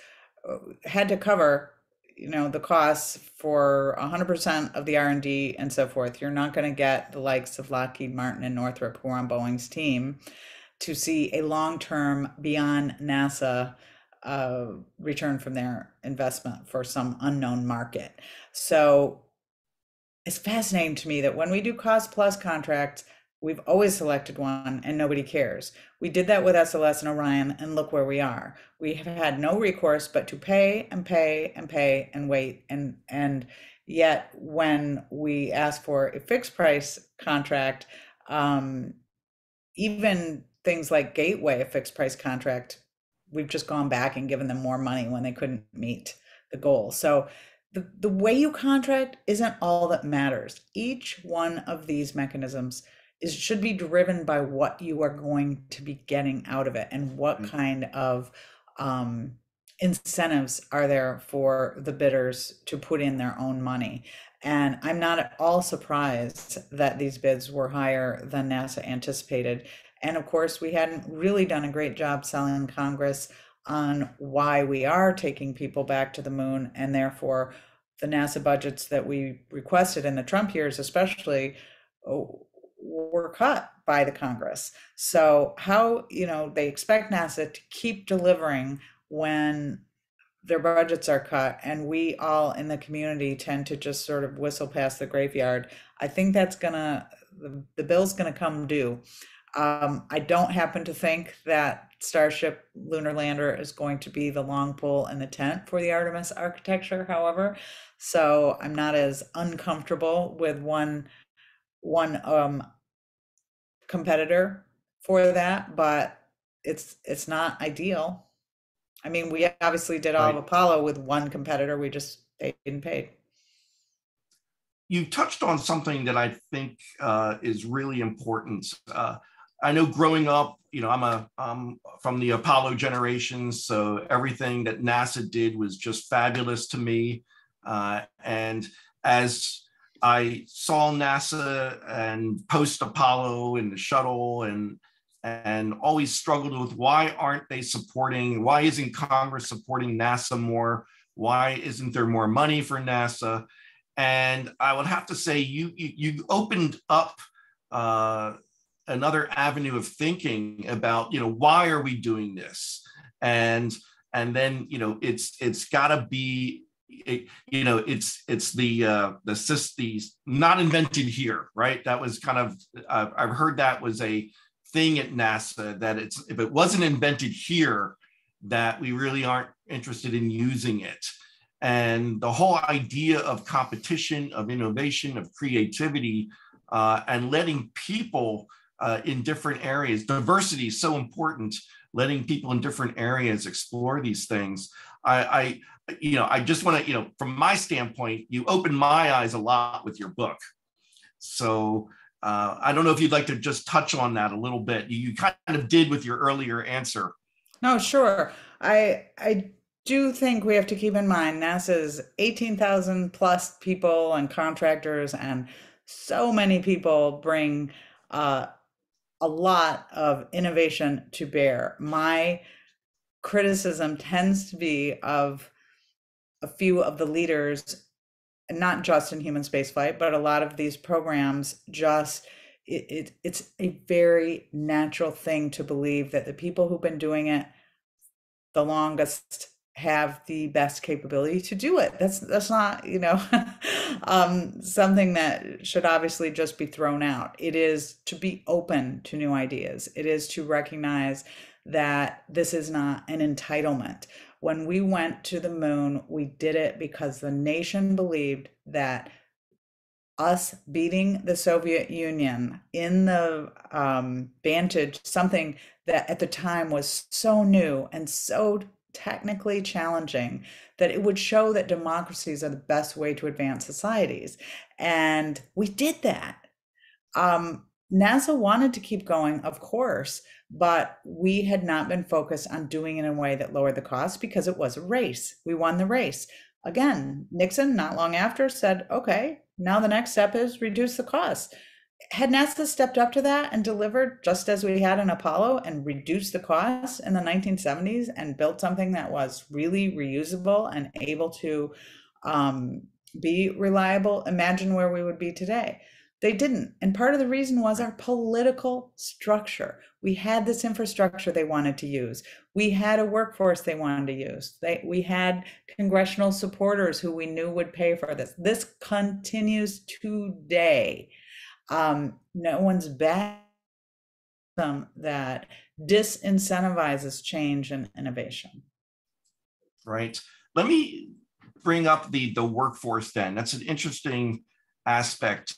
had to cover the costs for 100% of the R&D and so forth. You're not going to get the likes of Lockheed Martin and Northrop, who are on Boeing's team, to see a long-term beyond NASA return from their investment for some unknown market. So it's fascinating to me that when we do cost plus contracts, we've always selected one and nobody cares. We did that with SLS and Orion, and look where we are. We have had no recourse but to pay and pay and pay and wait. And yet when we ask for a fixed price contract, even things like Gateway, a fixed price contract, we've just gone back and given them more money when they couldn't meet the goal. So the way you contract isn't all that matters. Each one of these mechanisms should be driven by what you are going to be getting out of it and what kind of incentives are there for the bidders to put in their own money. And I'm not at all surprised that these bids were higher than NASA anticipated. And of course, we hadn't really done a great job selling Congress on why we are taking people back to the moon, and therefore the NASA budgets that we requested in the Trump years, especially, were cut by the Congress. So how, they expect NASA to keep delivering when their budgets are cut, and we all in the community tend to just sort of whistle past the graveyard. I think that's the bill's gonna come due. I don't happen to think that Starship Lunar Lander is going to be the long pole in the tent for the Artemis architecture, however. So I'm not as uncomfortable with one competitor for that, but it's not ideal. I mean, we obviously did all of Apollo with one competitor. We just, they didn't pay. You touched on something that I think is really important. I know growing up, I'm from the Apollo generation, so everything that NASA did was just fabulous to me. And as I saw NASA and post Apollo and the shuttle and always struggled with why isn't Congress supporting NASA more? Why isn't there more money for NASA? And I would have to say you opened up another avenue of thinking about, why are we doing this? And then, it's got to be, it's the not invented here, right? That was kind of, I've heard that was a thing at NASA, that if it wasn't invented here, that we really aren't interested in using it. And the whole idea of competition, of innovation, of creativity, and letting people in different areas, diversity is so important, letting people in different areas explore these things. I just want to, from my standpoint, you opened my eyes a lot with your book. So I don't know if you'd like to just touch on that a little bit. You kind of did with your earlier answer. No, sure. I do think we have to keep in mind NASA's 18,000 plus people and contractors, and so many people bring a lot of innovation to bear. My criticism tends to be of a few of the leaders, not just in human spaceflight, but a lot of these programs just, it's a very natural thing to believe that the people who've been doing it the longest have the best capability to do it. That's not, something that should obviously just be thrown out. It is to be open to new ideas. It is to recognize that this is not an entitlement. When we went to the moon, we did it because the nation believed that us beating the Soviet Union in the Vantage, something that at the time was so new and so technically challenging, that it would show that democracies are the best way to advance societies. And we did that. NASA wanted to keep going, of course, but we had not been focused on doing it in a way that lowered the cost, because it was a race. We won the race. Again, Nixon, not long after, said, okay, now the next step is reduce the cost. Had NASA stepped up to that and delivered just as we had in Apollo and reduced the costs in the 1970s and built something that was really reusable and able to be reliable, imagine where we would be today. They didn't. And part of the reason was our political structure. We had this infrastructure they wanted to use. We had a workforce they wanted to use. We had congressional supporters who we knew would pay for this. This continues today. No one's back that disincentivizes change and innovation. Right. Let me bring up the workforce then. That's an interesting aspect.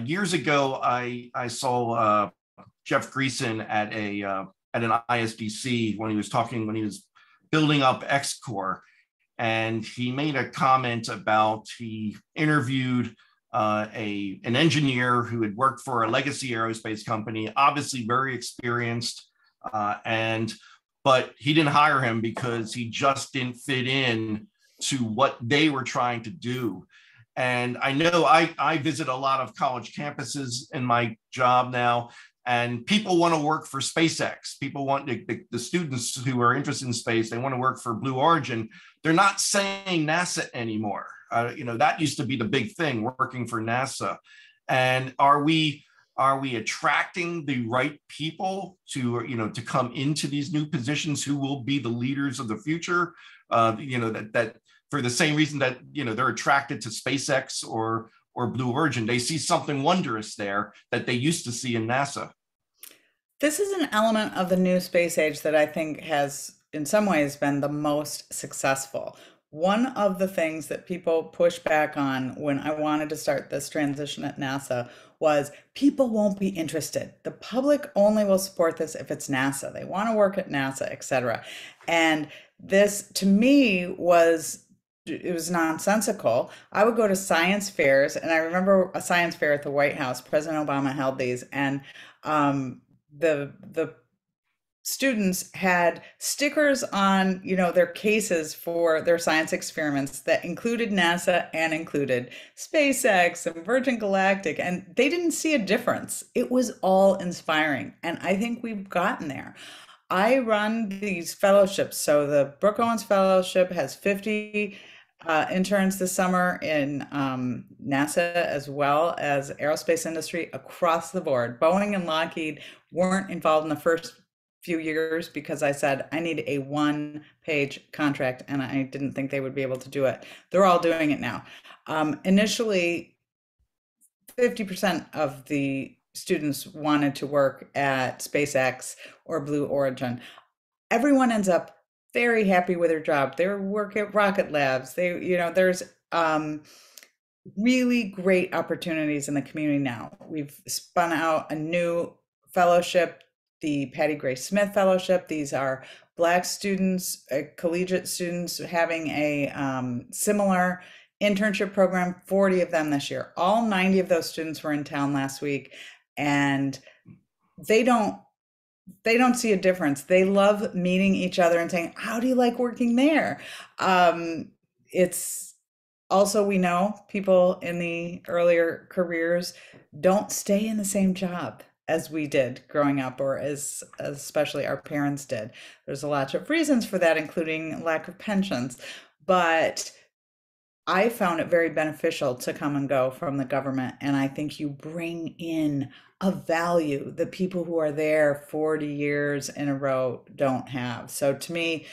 Years ago, I saw Jeff Greason at an ISDC when he was building up X-Corps, and he made a comment about, he interviewed an engineer who had worked for a legacy aerospace company, obviously very experienced, but he didn't hire him because he just didn't fit in to what they were trying to do. And I know I visit a lot of college campuses in my job now. And people want to work for SpaceX. People want the students who are interested in space, they want to work for Blue Origin. They're not saying NASA anymore. That used to be the big thing, working for NASA. And are we attracting the right people to come into these new positions who will be the leaders of the future? That for the same reason that they're attracted to SpaceX or Blue Origin, they see something wondrous there that they used to see in NASA. This is an element of the new space age that I think has, in some ways, been the most successful. One of the things that people pushed back on when I wanted to start this transition at NASA was people won't be interested. The public only will support this if it's NASA. They want to work at NASA, etc. And this, to me, was nonsensical. I would go to science fairs, and I remember a science fair at the White House. President Obama held these, and the students had stickers on their cases for their science experiments that included NASA and included SpaceX and Virgin Galactic, and they didn't see a difference. It was all inspiring, and I think we've gotten there. I run these fellowships. So the Brooke Owens Fellowship has 50 interns this summer in NASA, as well as aerospace industry across the board. Boeing and Lockheed weren't involved in the first few years because I said I need a one-page contract, and I didn't think they would be able to do it. They're all doing it now. Initially, 50% of the students wanted to work at SpaceX or Blue Origin. Everyone ends up very happy with their job. They work at Rocket Labs. There's really great opportunities in the community now. We've spun out a new fellowship, the Patty Gray Smith Fellowship. These are Black students, collegiate students having a similar internship program, 40 of them this year. All 90 of those students were in town last week, and they don't see a difference. They love meeting each other and saying, how do you like working there? It's also, we know people in the earlier careers don't stay in the same job as we did growing up, or as especially our parents did. There's a lot of reasons for that, including lack of pensions. But I found it very beneficial to come and go from the government. And I think you bring in a value that people who are there 40 years in a row don't have. So to me,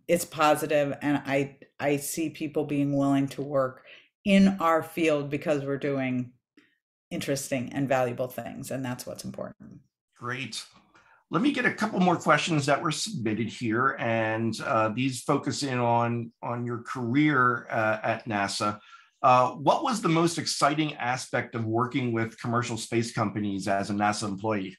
it's positive, and I see people being willing to work in our field because we're doing interesting and valuable things, and that's what's important. Great. Let me get a couple more questions that were submitted here, and these focus in on your career at NASA. What was the most exciting aspect of working with commercial space companies as a NASA employee?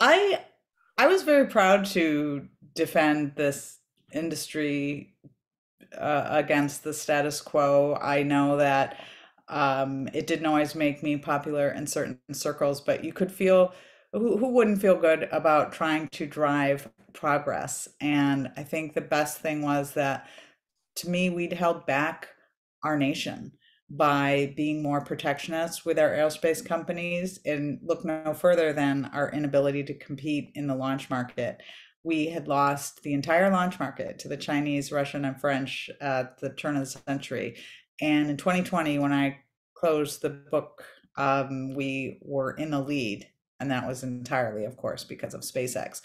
I was very proud to defend this industry against the status quo. I know that it didn't always make me popular in certain circles, but you could feel, who wouldn't feel good about trying to drive progress? And I think the best thing was that, to me, we'd held back our nation by being more protectionist with our aerospace companies, and look no further than our inability to compete in the launch market. We had lost the entire launch market to the Chinese, Russian, and French at the turn of the century. And in 2020, when I closed the book, we were in the lead. And that was entirely, of course, because of SpaceX.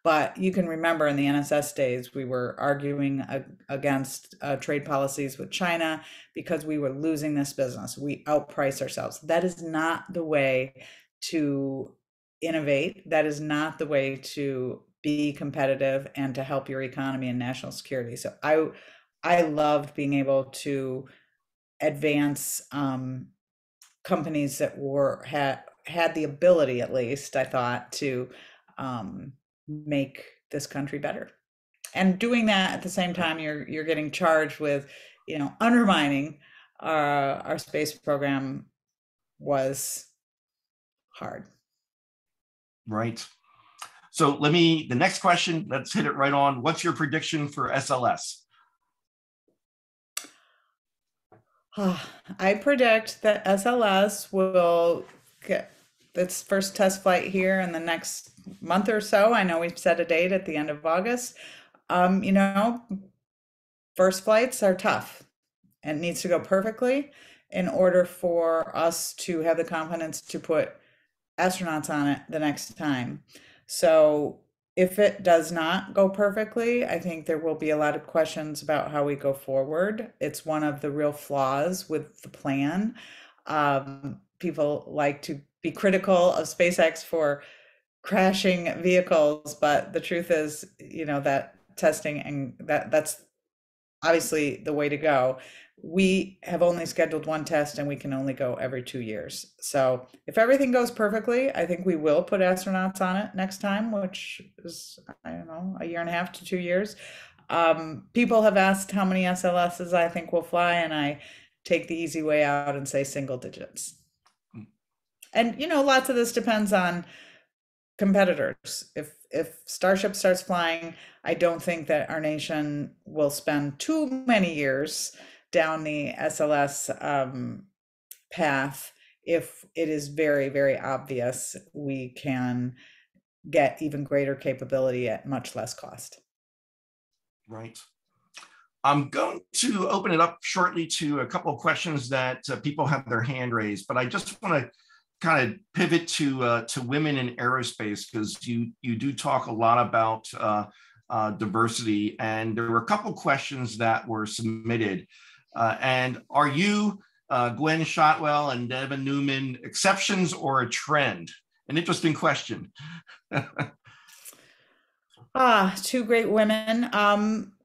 But you can remember in the NSS days, we were arguing against trade policies with China because we were losing this business. We outpriced ourselves. That is not the way to innovate. That is not the way to be competitive and to help your economy and national security. So I loved being able to advance companies that had the ability, at least I thought, to make this country better. And doing that at the same time, you're getting charged with, undermining our space program was hard. Right. So the next question, let's hit it right on. What's your prediction for SLS? I predict that SLS will get its first test flight here in the next month or so. I know we've set a date at the end of August. You know, first flights are tough and it needs to go perfectly in order for us to have the confidence to put astronauts on it the next time. So if it does not go perfectly, I think there will be a lot of questions about how we go forward. It's one of the real flaws with the plan. People like to be critical of SpaceX for crashing vehicles, but the truth is, you know, that testing and that's obviously the way to go. We have only scheduled one test and we can only go every 2 years. So if everything goes perfectly, I think we will put astronauts on it next time, which is, I don't know, a year and a half to 2 years. People have asked how many SLSs I think will fly, and I take the easy way out and say single digits. And, you know, lots of this depends on competitors. If Starship starts flying, I don't think that our nation will spend too many years down the SLS path if it is very, very obvious we can get even greater capability at much less cost. Right. I'm going to open it up shortly to a couple of questions that people have their hand raised, but I just want to kind of pivot to women in aerospace, because you do talk a lot about diversity, and there were a couple of questions that were submitted. And are you, Gwen Shotwell and Devin Newman, exceptions or a trend? An interesting question. Two great women.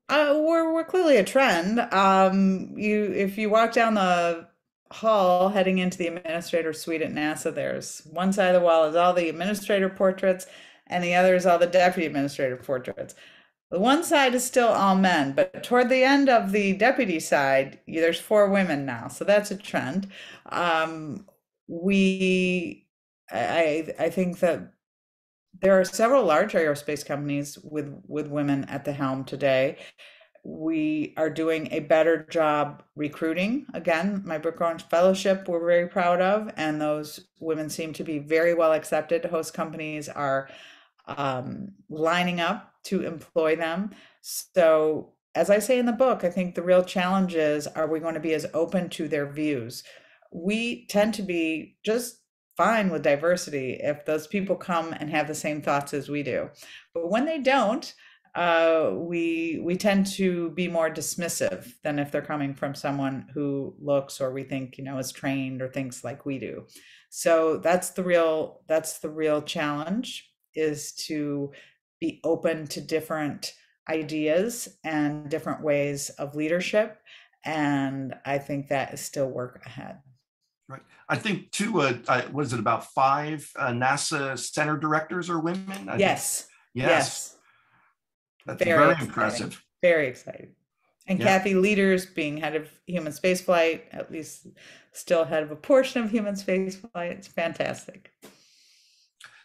We're clearly a trend. If you walk down the hall heading into the administrator suite at NASA, there's one side of the wall is all the administrator portraits, and the other is all the deputy administrator portraits. The one side is still all men, but toward the end of the deputy side, there's 4 women now, so that's a trend. I think that there are several large aerospace companies with women at the helm today. We are doing a better job recruiting. Again, my Brooke Orange Fellowship we're very proud of, and those women seem to be very well accepted. Host companies are lining up to employ them. So, as I say in the book, I think the real challenge is, are we going to be as open to their views? We tend to be just fine with diversity if those people come and have the same thoughts as we do. But when they don't, we tend to be more dismissive than if they're coming from someone who looks, or we think, you know, is trained or thinks like we do. So that's the real challenge, is to be open to different ideas and different ways of leadership. And I think that is still work ahead. Right. I think too, what is it, about 5 NASA center directors are women? Yes. Yes. That's very impressive. Very exciting. And Yeah. Kathy Leaders being head of human spaceflight, at least still head of a portion of human spaceflight. It's fantastic.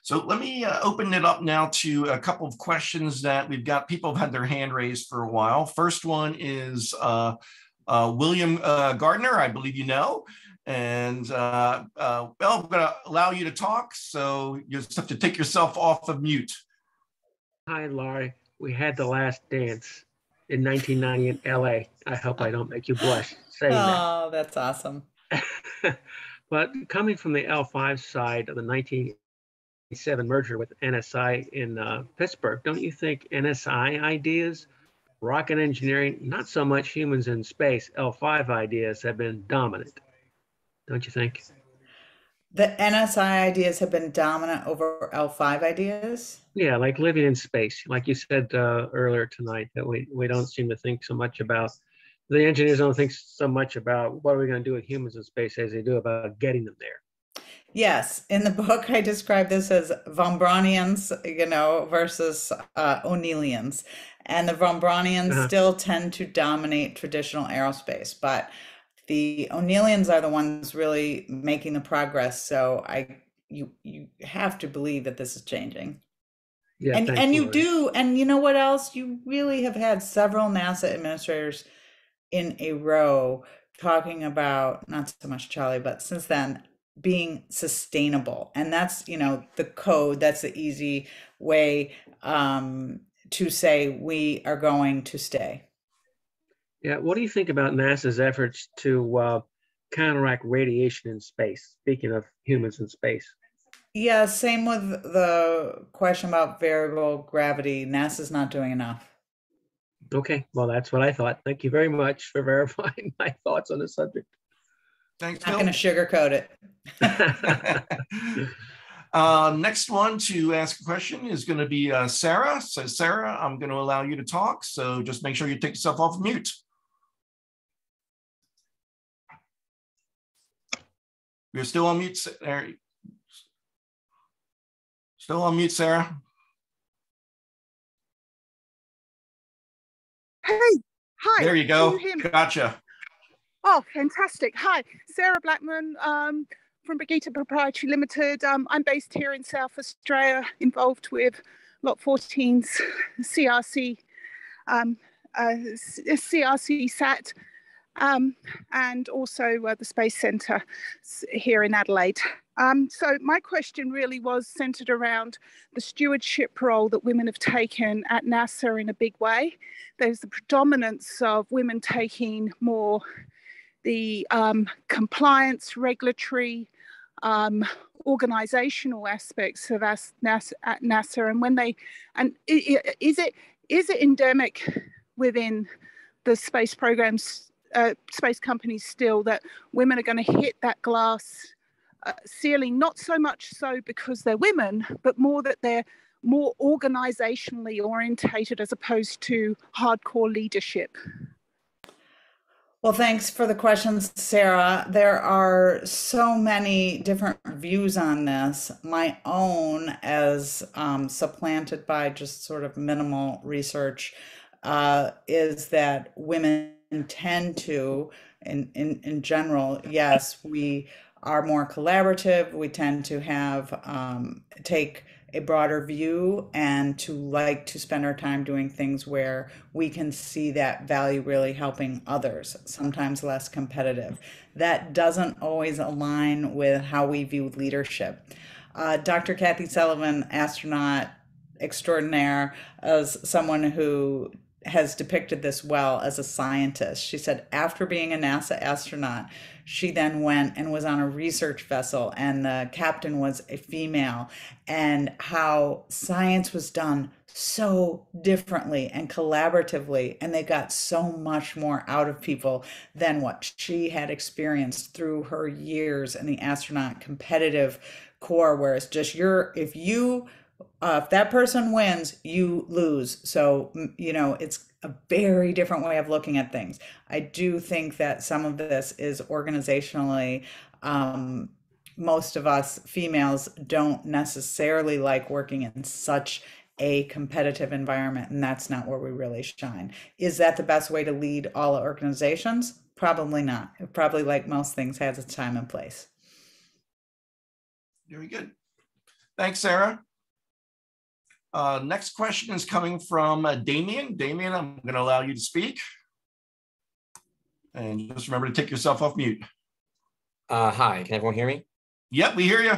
So let me open it up now to a couple of questions that we've got. People have had their hand raised for a while. First one is William Gardner, I believe you know. And well, I'm going to allow you to talk, so you just have to take yourself off of mute. Hi, Laurie. We had The Last Dance in 1990 in LA. I hope I don't make you blush saying that. Oh, that's awesome. But coming from the L5 side of the 1987 merger with NSI in Pittsburgh, don't you think NSI ideas, rocket engineering, not so much humans in space, L5 ideas have been dominant? Don't you think? The NSI ideas have been dominant over L5 ideas? Yeah, like living in space. Like you said earlier tonight, that we don't seem to think so much about, the engineers don't think so much about what are we going to do with humans in space as they do about getting them there. Yes. In the book, I describe this as von Braunians, you know, versus O'Neillians. And the von Braunians still tend to dominate traditional aerospace, but the O'Neillians are the ones really making the progress. So you have to believe that this is changing. Yeah, and you do. And you know what else? You really have had several NASA administrators in a row talking about, not so much Charlie, but since then, being sustainable. And that's, you know, the code, that's the easy way to say we are going to stay. Yeah, what do you think about NASA's efforts to counteract radiation in space? Speaking of humans in space. Yeah, same with the question about variable gravity. NASA's not doing enough. Okay, well, that's what I thought. Thank you very much for verifying my thoughts on the subject. Thanks, Not Bill. going to sugarcoat it. Next one to ask a question is going to be Sarah. So Sarah, I'm going to allow you to talk. So just make sure you take yourself off mute. You're still on mute. Still on mute, Sarah. Hey, hi. There you go. Can you hear me? Gotcha. Oh, fantastic. Hi, Sarah Blackman from Brigitte Proprietary Limited. I'm based here in South Australia, involved with Lot 14's CRC, CRC SAT, and also the Space Centre here in Adelaide. So my question really was centred around the stewardship role that women have taken at NASA in a big way. There's the predominance of women taking more the compliance, regulatory, organizational aspects of us at NASA, and when they, and is it endemic within the space programs, space companies still, that women are going to hit that glass ceiling, not so much so because they're women, but more that they're more organizationally orientated as opposed to hardcore leadership? Well, thanks for the questions, Sarah. There are so many different views on this. My own, as supplanted by just sort of minimal research, is that women tend to, in general, yes, we are more collaborative. We tend to have take a broader view and to like to spend our time doing things where we can see that value really helping others, sometimes less competitive. That doesn't always align with how we view leadership. Dr. Kathy Sullivan, astronaut extraordinaire, as someone who has depicted this well as a scientist. She said after being a NASA astronaut, she then went and was on a research vessel, and the captain was a female, and how science was done so differently and collaboratively, and they got so much more out of people than what she had experienced through her years in the astronaut competitive corps, where it's just if that person wins, you lose. So, you know, it's a very different way of looking at things. I do think that some of this is organizationally, most of us females don't necessarily like working in such a competitive environment, and that's not where we really shine. Is that the best way to lead all organizations? Probably not. It probably, like most things, has its time and place. Very good. Thanks, Sarah. Next question is coming from Damien. Damien, I'm going to allow you to speak. And just remember to take yourself off mute. Hi, can everyone hear me? Yep, we hear you.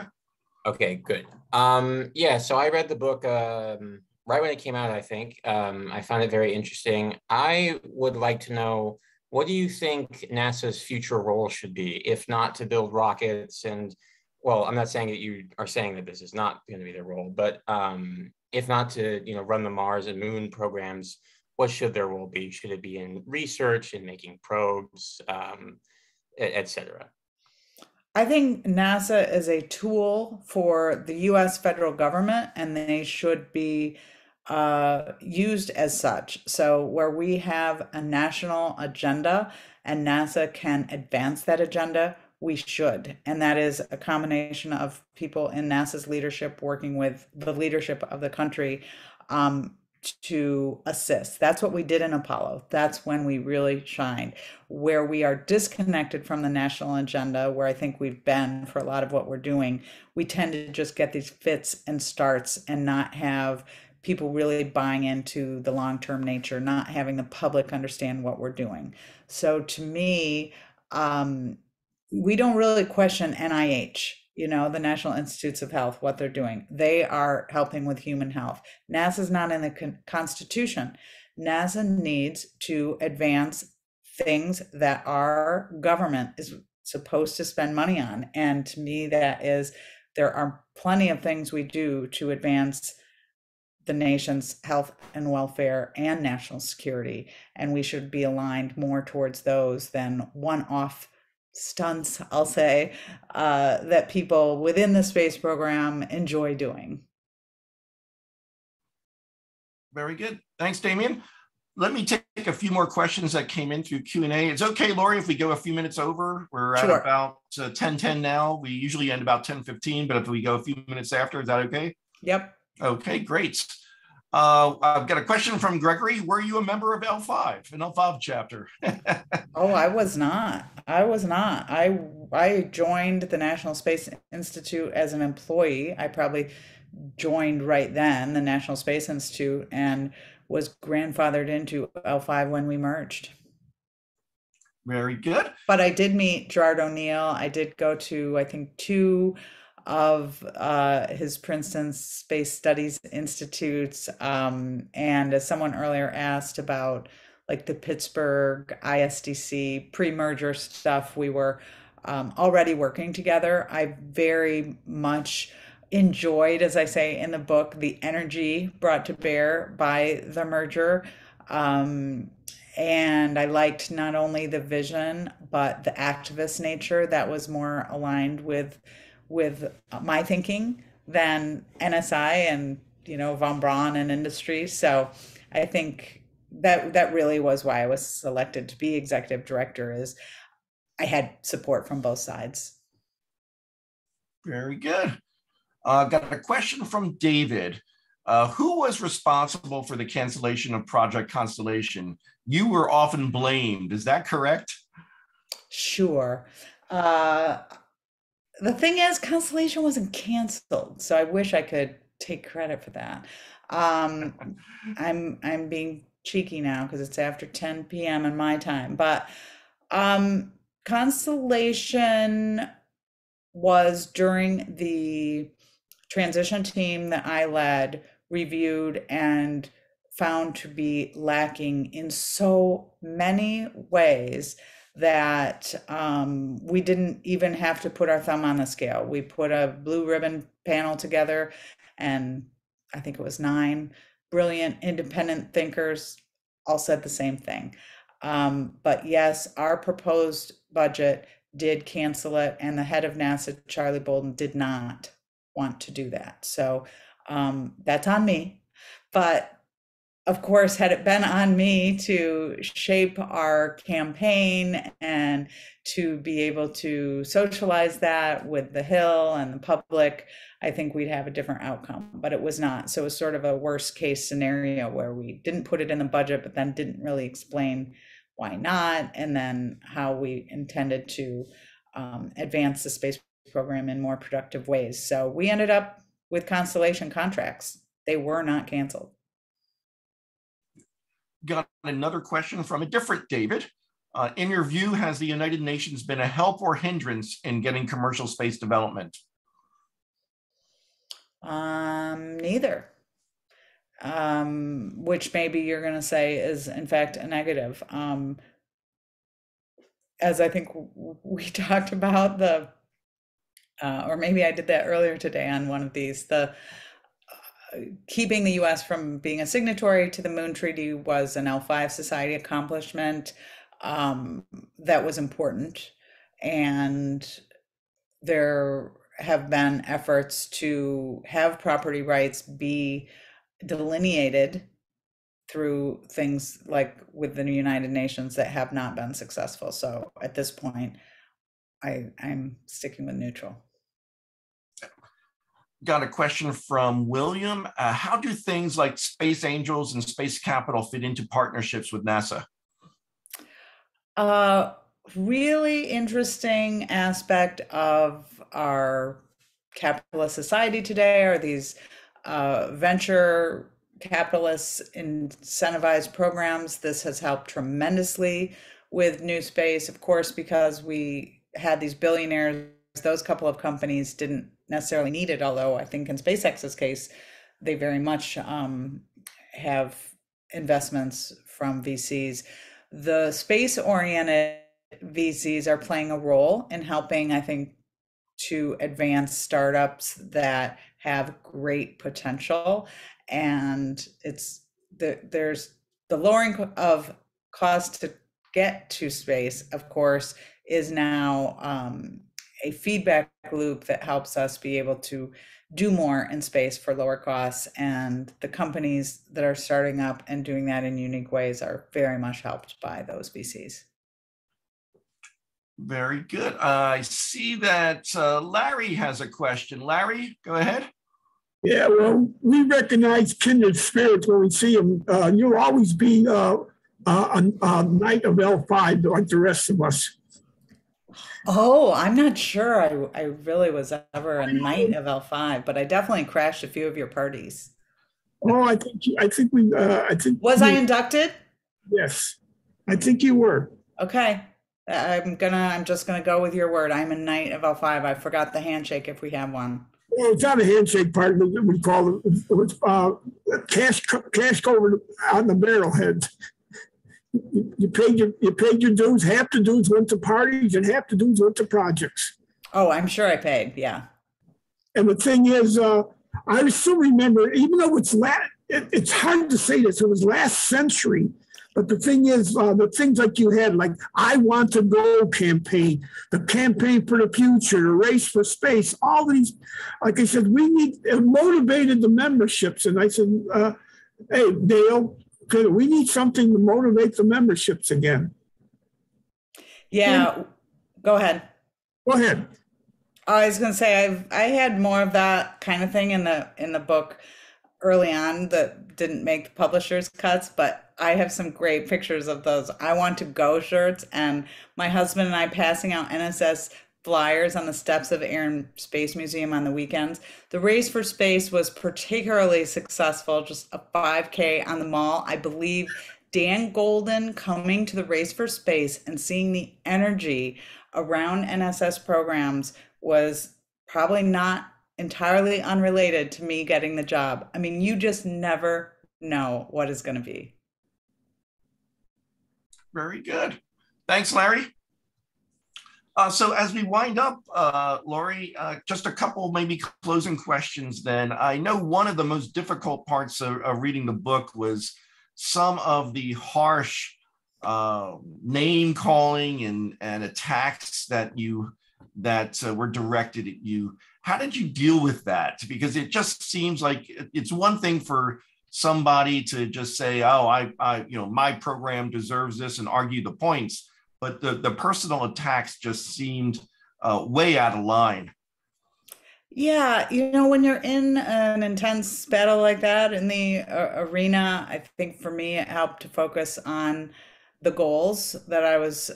Okay, good. Yeah, so I read the book right when it came out, I think. I found it very interesting. I would like to know, what do you think NASA's future role should be, if not to build rockets? And, well, I'm not saying that you are saying that this is not going to be their role, but if not to, run the Mars and Moon programs, what should their role be? Should it be in research, in making probes, et cetera? I think NASA is a tool for the US federal government, and they should be used as such. So, where we have a national agenda and NASA can advance that agenda, we should. And that is a combination of people in NASA's leadership working with the leadership of the country to assist. That's what we did in Apollo. That's when we really shined. Where we are disconnected from the national agenda, where I think we've been for a lot of what we're doing, we tend to just get these fits and starts and not have people really buying into the long-term nature, not having the public understand what we're doing. So to me, We don't really question NIH, the National Institutes of Health, what they're doing. They are helping with human health. NASA's not in the Constitution. NASA needs to advance things that our government is supposed to spend money on. And to me, there are plenty of things we do to advance the nation's health and welfare and national security. And we should be aligned more towards those than one-off stunts, I'll say, that people within the space program enjoy doing. Very good. Thanks, Damien. Let me take a few more questions that came in through Q&A. It's okay, Lori, if we go a few minutes over. We're at about 10:10 now. We usually end about 10:15, but if we go a few minutes after, is that okay? Yep. Okay, great. I've got a question from Gregory. Were you a member of L5, an L5 chapter? Oh, I was not. I joined the National Space Institute as an employee. I probably joined right then, the National Space Institute, and was grandfathered into L5 when we merged. Very good. But I did meet Gerard O'Neill. I did go to, I think, 2 of his Princeton Space Studies Institutes. And as someone earlier asked about like the Pittsburgh ISDC pre-merger stuff, we were already working together. I very much enjoyed, as I say in the book, the energy brought to bear by the merger. And I liked not only the vision, but the activist nature that was more aligned with my thinking than NSI and, von Braun and industry. So I think that really was why I was selected to be executive director, is I had support from both sides. Very good. Got a question from David. Who was responsible for the cancellation of Project Constellation? You were often blamed. Is that correct? Sure. The thing is, Constellation wasn't canceled, so I wish I could take credit for that. I'm being cheeky now because it's after 10 p.m. in my time, but Constellation was during the transition team that I led, reviewed and found to be lacking in so many ways that we didn't even have to put our thumb on the scale. We put a blue ribbon panel together, and I think it was 9 brilliant independent thinkers all said the same thing. But yes, our proposed budget did cancel it, and the head of NASA, Charlie Bolden, did not want to do that. So that's on me. But of course, had it been on me to shape our campaign and to be able to socialize that with the Hill and the public, I think we'd have a different outcome, but it was not. So it was sort of a worst case scenario where we didn't put it in the budget, but then didn't really explain why not, and then how we intended to advance the space program in more productive ways. So we ended up with Constellation contracts. They were not canceled. Got another question from a different David. In your view, has the United Nations been a help or hindrance in getting commercial space development? Neither. Which maybe you're going to say is in fact a negative. As I think we talked about or maybe I did that earlier today on one of these, keeping the US from being a signatory to the Moon Treaty was an L5 Society accomplishment that was important. And there have been efforts to have property rights be delineated through things like with the United Nations that have not been successful. So at this point, I'm sticking with neutral. Got a question from William. How do things like Space Angels and Space Capital fit into partnerships with NASA? Really interesting aspect of our capitalist society today are these venture capitalists incentivized programs. This has helped tremendously with New Space, of course, because we had these billionaires, those couple of companies didn't necessarily need it, although I think in SpaceX's case, they very much have investments from VCs. The space-oriented VCs are playing a role in helping, I think, to advance startups that have great potential. And there's the lowering of cost to get to space, of course, is now a feedback loop that helps us be able to do more in space for lower costs. And the companies that are starting up and doing that in unique ways are very much helped by those VCs. Very good. I see that Larry has a question. Larry, go ahead. Yeah, well, we recognize kindred spirits when we see them. You'll always be a knight of L5 like the rest of us. Oh, I'm not sure I really was ever a knight of L5, but I definitely crashed a few of your parties. Oh, I think we. Was I inducted? Yes, I think you were. Okay. I'm just gonna go with your word. I'm a knight of L5. I forgot the handshake if we have one. Well, it's not a handshake part. We call it. It was cash over on the barrelhead. You paid your dues. Half the dues went to parties, and half the dues went to projects. Oh, I'm sure I paid. Yeah. And the thing is, I still remember, even though it's hard to say this. It was last century. But the thing is, the things like you had, like I Want to Go campaign, the campaign for the future, the race for space, all these, like I said, it motivated the memberships. And I said, hey, Dale, we need something to motivate the memberships again. Yeah, go ahead. Go ahead. I was going to say, I had more of that kind of thing in the book early on that didn't make the publisher's cuts, but I have some great pictures of those I Want to Go shirts, and my husband and I passing out NSS flyers on the steps of Air and Space Museum on the weekends. The Race for Space was particularly successful, just a 5K on the mall. I believe Dan Golden coming to the Race for Space and seeing the energy around NSS programs was probably not entirely unrelated to me getting the job. I mean, you just never know what is going to be. Very good. Thanks, Larry. So as we wind up, Lori, just a couple maybe closing questions then. I know one of the most difficult parts of reading the book was some of the harsh name calling and attacks that were directed at you. How did you deal with that? Because it just seems like it's one thing for somebody to just say, oh, my program deserves this and argue the points, but the personal attacks just seemed way out of line. Yeah, when you're in an intense battle like that in the arena, I think for me, it helped to focus on the goals that I was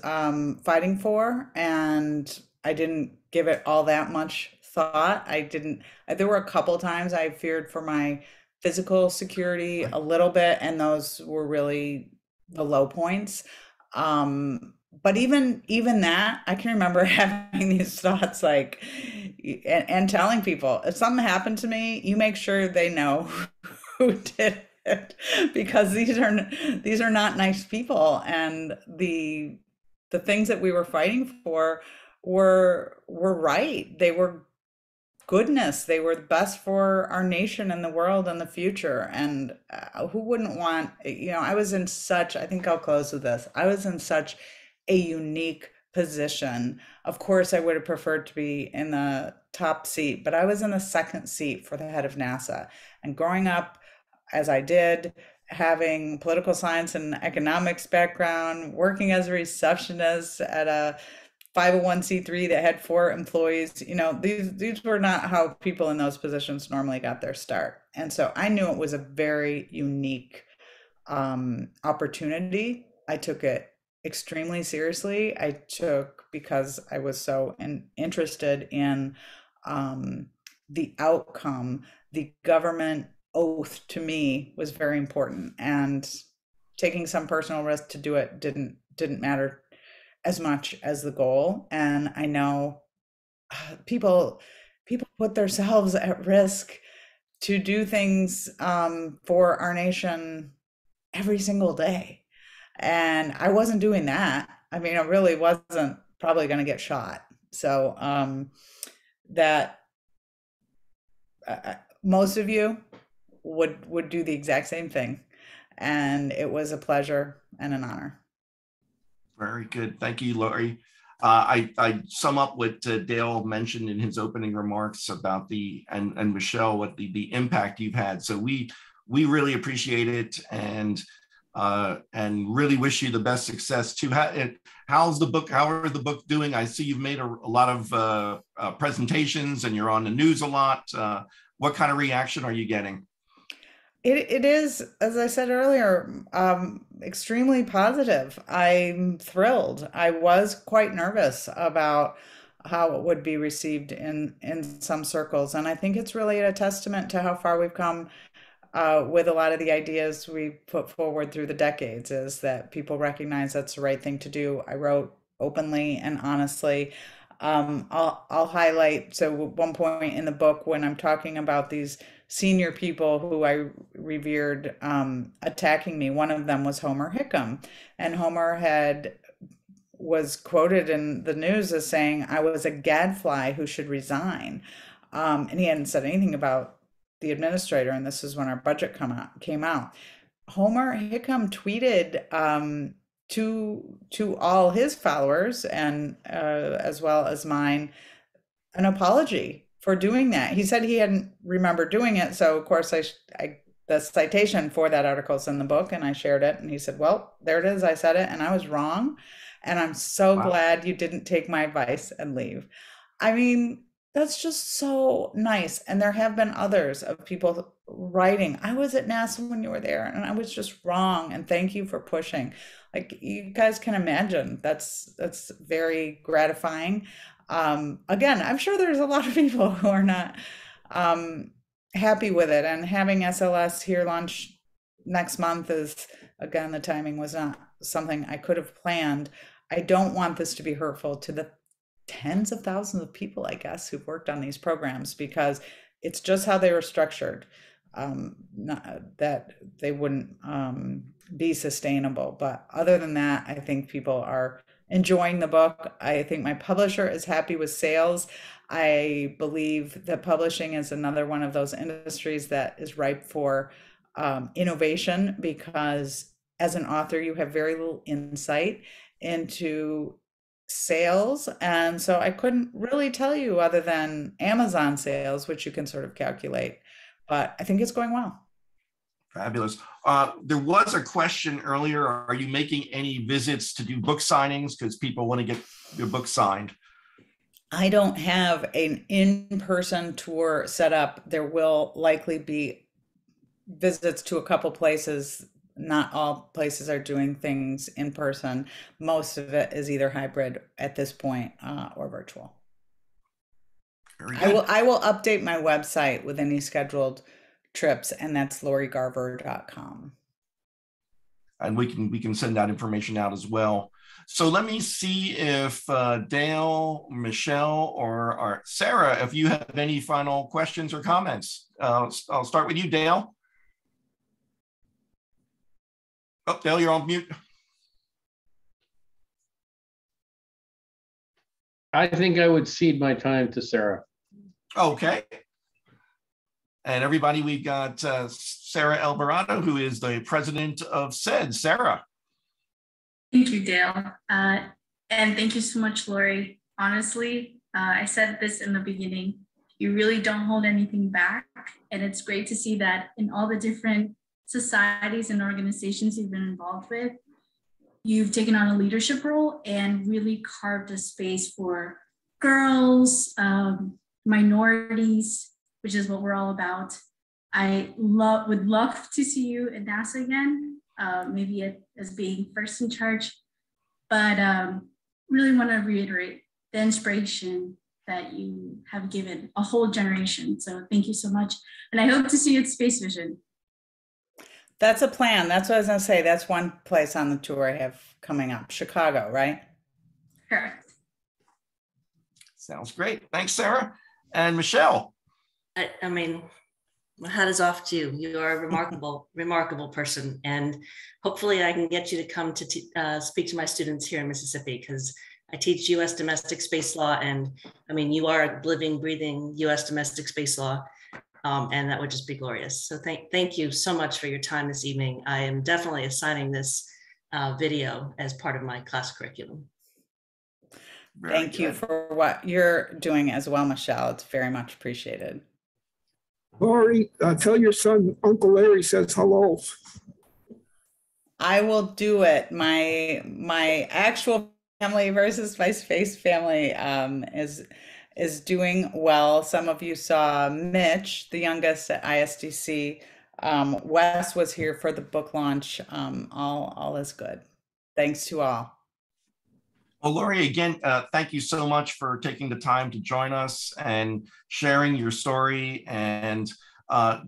fighting for, and I didn't give it all that much thought. There were a couple times I feared for my physical security a little bit, and those were really the low points. But even that, I can remember having these thoughts like, and telling people, if something happened to me, you make sure they know who did it, because these are not nice people, and the things that we were fighting for were right. They were goodness. They were the best for our nation and the world and the future. And who wouldn't want, I think I'll close with this. I was in such a unique position. Of course, I would have preferred to be in the top seat, but I was in the second seat for the head of NASA. And growing up as I did, having political science and economics background, working as a receptionist at a 501c3 that had 4 employees, these were not how people in those positions normally got their start. And so I knew it was a very unique opportunity. I took it extremely seriously. Because I was so interested in the outcome. The government oath to me was very important, and taking some personal risk to do it didn't matter as much as the goal. And I know people put themselves at risk to do things for our nation every single day. And I wasn't doing that. I mean, I really wasn't probably going to get shot. So that most of you would do the exact same thing. And it was a pleasure and an honor. Very good. Thank you, Lori. I sum up what Dale mentioned in his opening remarks about and Michelle, what the impact you've had. So we really appreciate it, and really wish you the best success too. How are the book doing? I see you've made a lot of presentations and you're on the news a lot. What kind of reaction are you getting? It is, as I said earlier, extremely positive. I'm thrilled. I was quite nervous about how it would be received in some circles, and I think it's really a testament to how far we've come with a lot of the ideas we put forward through the decades, is that people recognize that's the right thing to do. I wrote openly and honestly. I'll highlight, so at one point in the book, when I'm talking about these senior people who I revered attacking me, one of them was Homer Hickam. And Homer was quoted in the news as saying I was a gadfly who should resign. And he hadn't said anything about the administrator, and this is when our budget came out. Homer Hickam tweeted to all his followers, and as well as mine, an apology for doing that. He said he hadn't remembered doing it, so of course the citation for that article is in the book, and I shared it, and he said, well, there it is, I said it and I was wrong, and I'm so glad you didn't take my advice and leave. I mean, that's just so nice. And there have been others of people writing, I was at NASA when you were there and I was just wrong, and thank you for pushing. Like, you guys can imagine, that's very gratifying. Again, I'm sure there's a lot of people who are not happy with it, and having SLS here launch next month is, again, the timing was not something I could have planned. I don't want this to be hurtful to the tens of thousands of people, I guess, who've worked on these programs, because it's just how they were structured, that they wouldn't be sustainable. But other than that, I think people are enjoying the book. I think my publisher is happy with sales. I believe that publishing is another one of those industries that is ripe for innovation, because as an author, you have very little insight into sales. And so I couldn't really tell you other than Amazon sales, which you can sort of calculate, but I think it's going well. Fabulous. There was a question earlier. Are you making any visits to do book signings? Because people want to get your book signed. I don't have an in-person tour set up. There will likely be visits to a couple places. Not all places are doing things in person. Most of it is either hybrid at this point or virtual. I will update my website with any scheduled trips, and that's lorigarver.com. And we can send that information out as well. So let me see if Dale, Michelle, or Sarah, if you have any final questions or comments. I'll start with you, Dale. Oh, Dale, you're on mute. I think I would cede my time to Sarah. Okay. And everybody, we've got Sarah Alvarado, who is the president of SED. Sarah. Thank you, Dale. And thank you so much, Lori. Honestly, I said this in the beginning, you really don't hold anything back. And it's great to see that in all the different societies and organizations you've been involved with, you've taken on a leadership role and really carved a space for girls, minorities, which is what we're all about. I would love to see you at NASA again, maybe as being first in charge, but really want to reiterate the inspiration that you have given a whole generation. So thank you so much. And I hope to see you at Space Vision. That's a plan. That's what I was going to say. That's one place on the tour I have coming up. Chicago, right? Correct. Sounds great. Thanks, Sarah. And Michelle. I mean, my hat is off to you. You are a remarkable, remarkable person. And hopefully I can get you to come to speak to my students here in Mississippi, because I teach US domestic space law. And I mean, you are a living, breathing US domestic space law. And that would just be glorious. So thank you so much for your time this evening. I am definitely assigning this video as part of my class curriculum. Thank you for what you're doing as well, Michelle. It's very much appreciated. Lori, tell your son Uncle Larry says hello. I will do it. My actual family versus my space family is doing well. Some of you saw Mitch, the youngest at ISDC. Wes was here for the book launch. All is good. Thanks to all. Well, Lori, again, thank you so much for taking the time to join us and sharing your story. And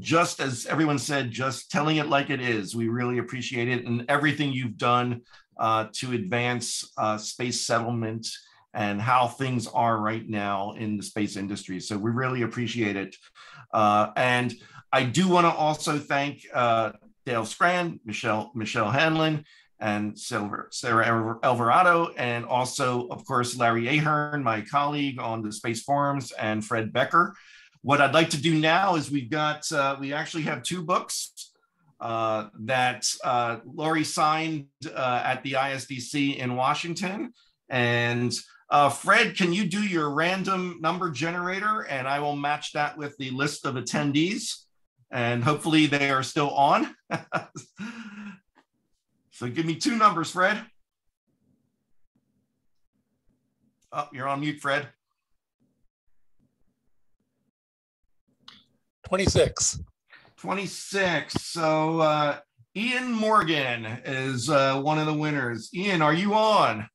just as everyone said, just telling it like it is. We really appreciate it, and everything you've done to advance space settlement and how things are right now in the space industry. So we really appreciate it. And I do want to also thank Dale Scran, Michelle Hanlon, and Sarah Alvarado, and also, of course, Larry Ahern, my colleague on the Space Forums, and Fred Becker. What I'd like to do now is we actually have two books that Lori signed at the ISDC in Washington. And Fred, can you do your random number generator? And I will match that with the list of attendees. And hopefully they are still on. So give me two numbers, Fred. Oh, you're on mute, Fred. 26. 26. So Ian Morgan is one of the winners. Ian, are you on?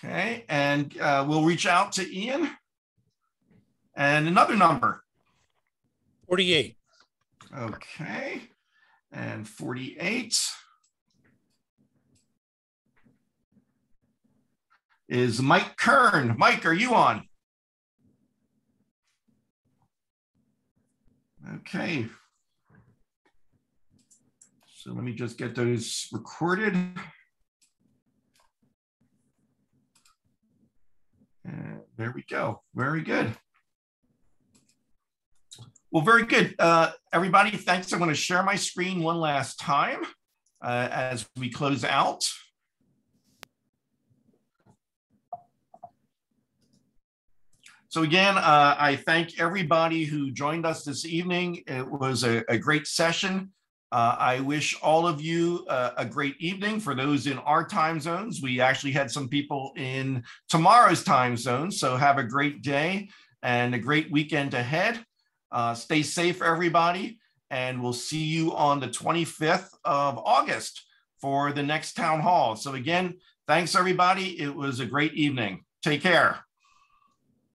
Okay, and we'll reach out to Ian. And another number. 48. Okay, and 48 is Mike Kern. Mike, are you on? Okay. So let me just get those recorded. And there we go. Very good. Well, very good. Everybody, thanks. I'm going to share my screen one last time as we close out. So again, I thank everybody who joined us this evening. It was a great session. I wish all of you a great evening. For those in our time zones, we actually had some people in tomorrow's time zone. So have a great day and a great weekend ahead. Stay safe, everybody, and we'll see you on the 25th of August for the next town hall. So again, thanks, everybody. It was a great evening. Take care.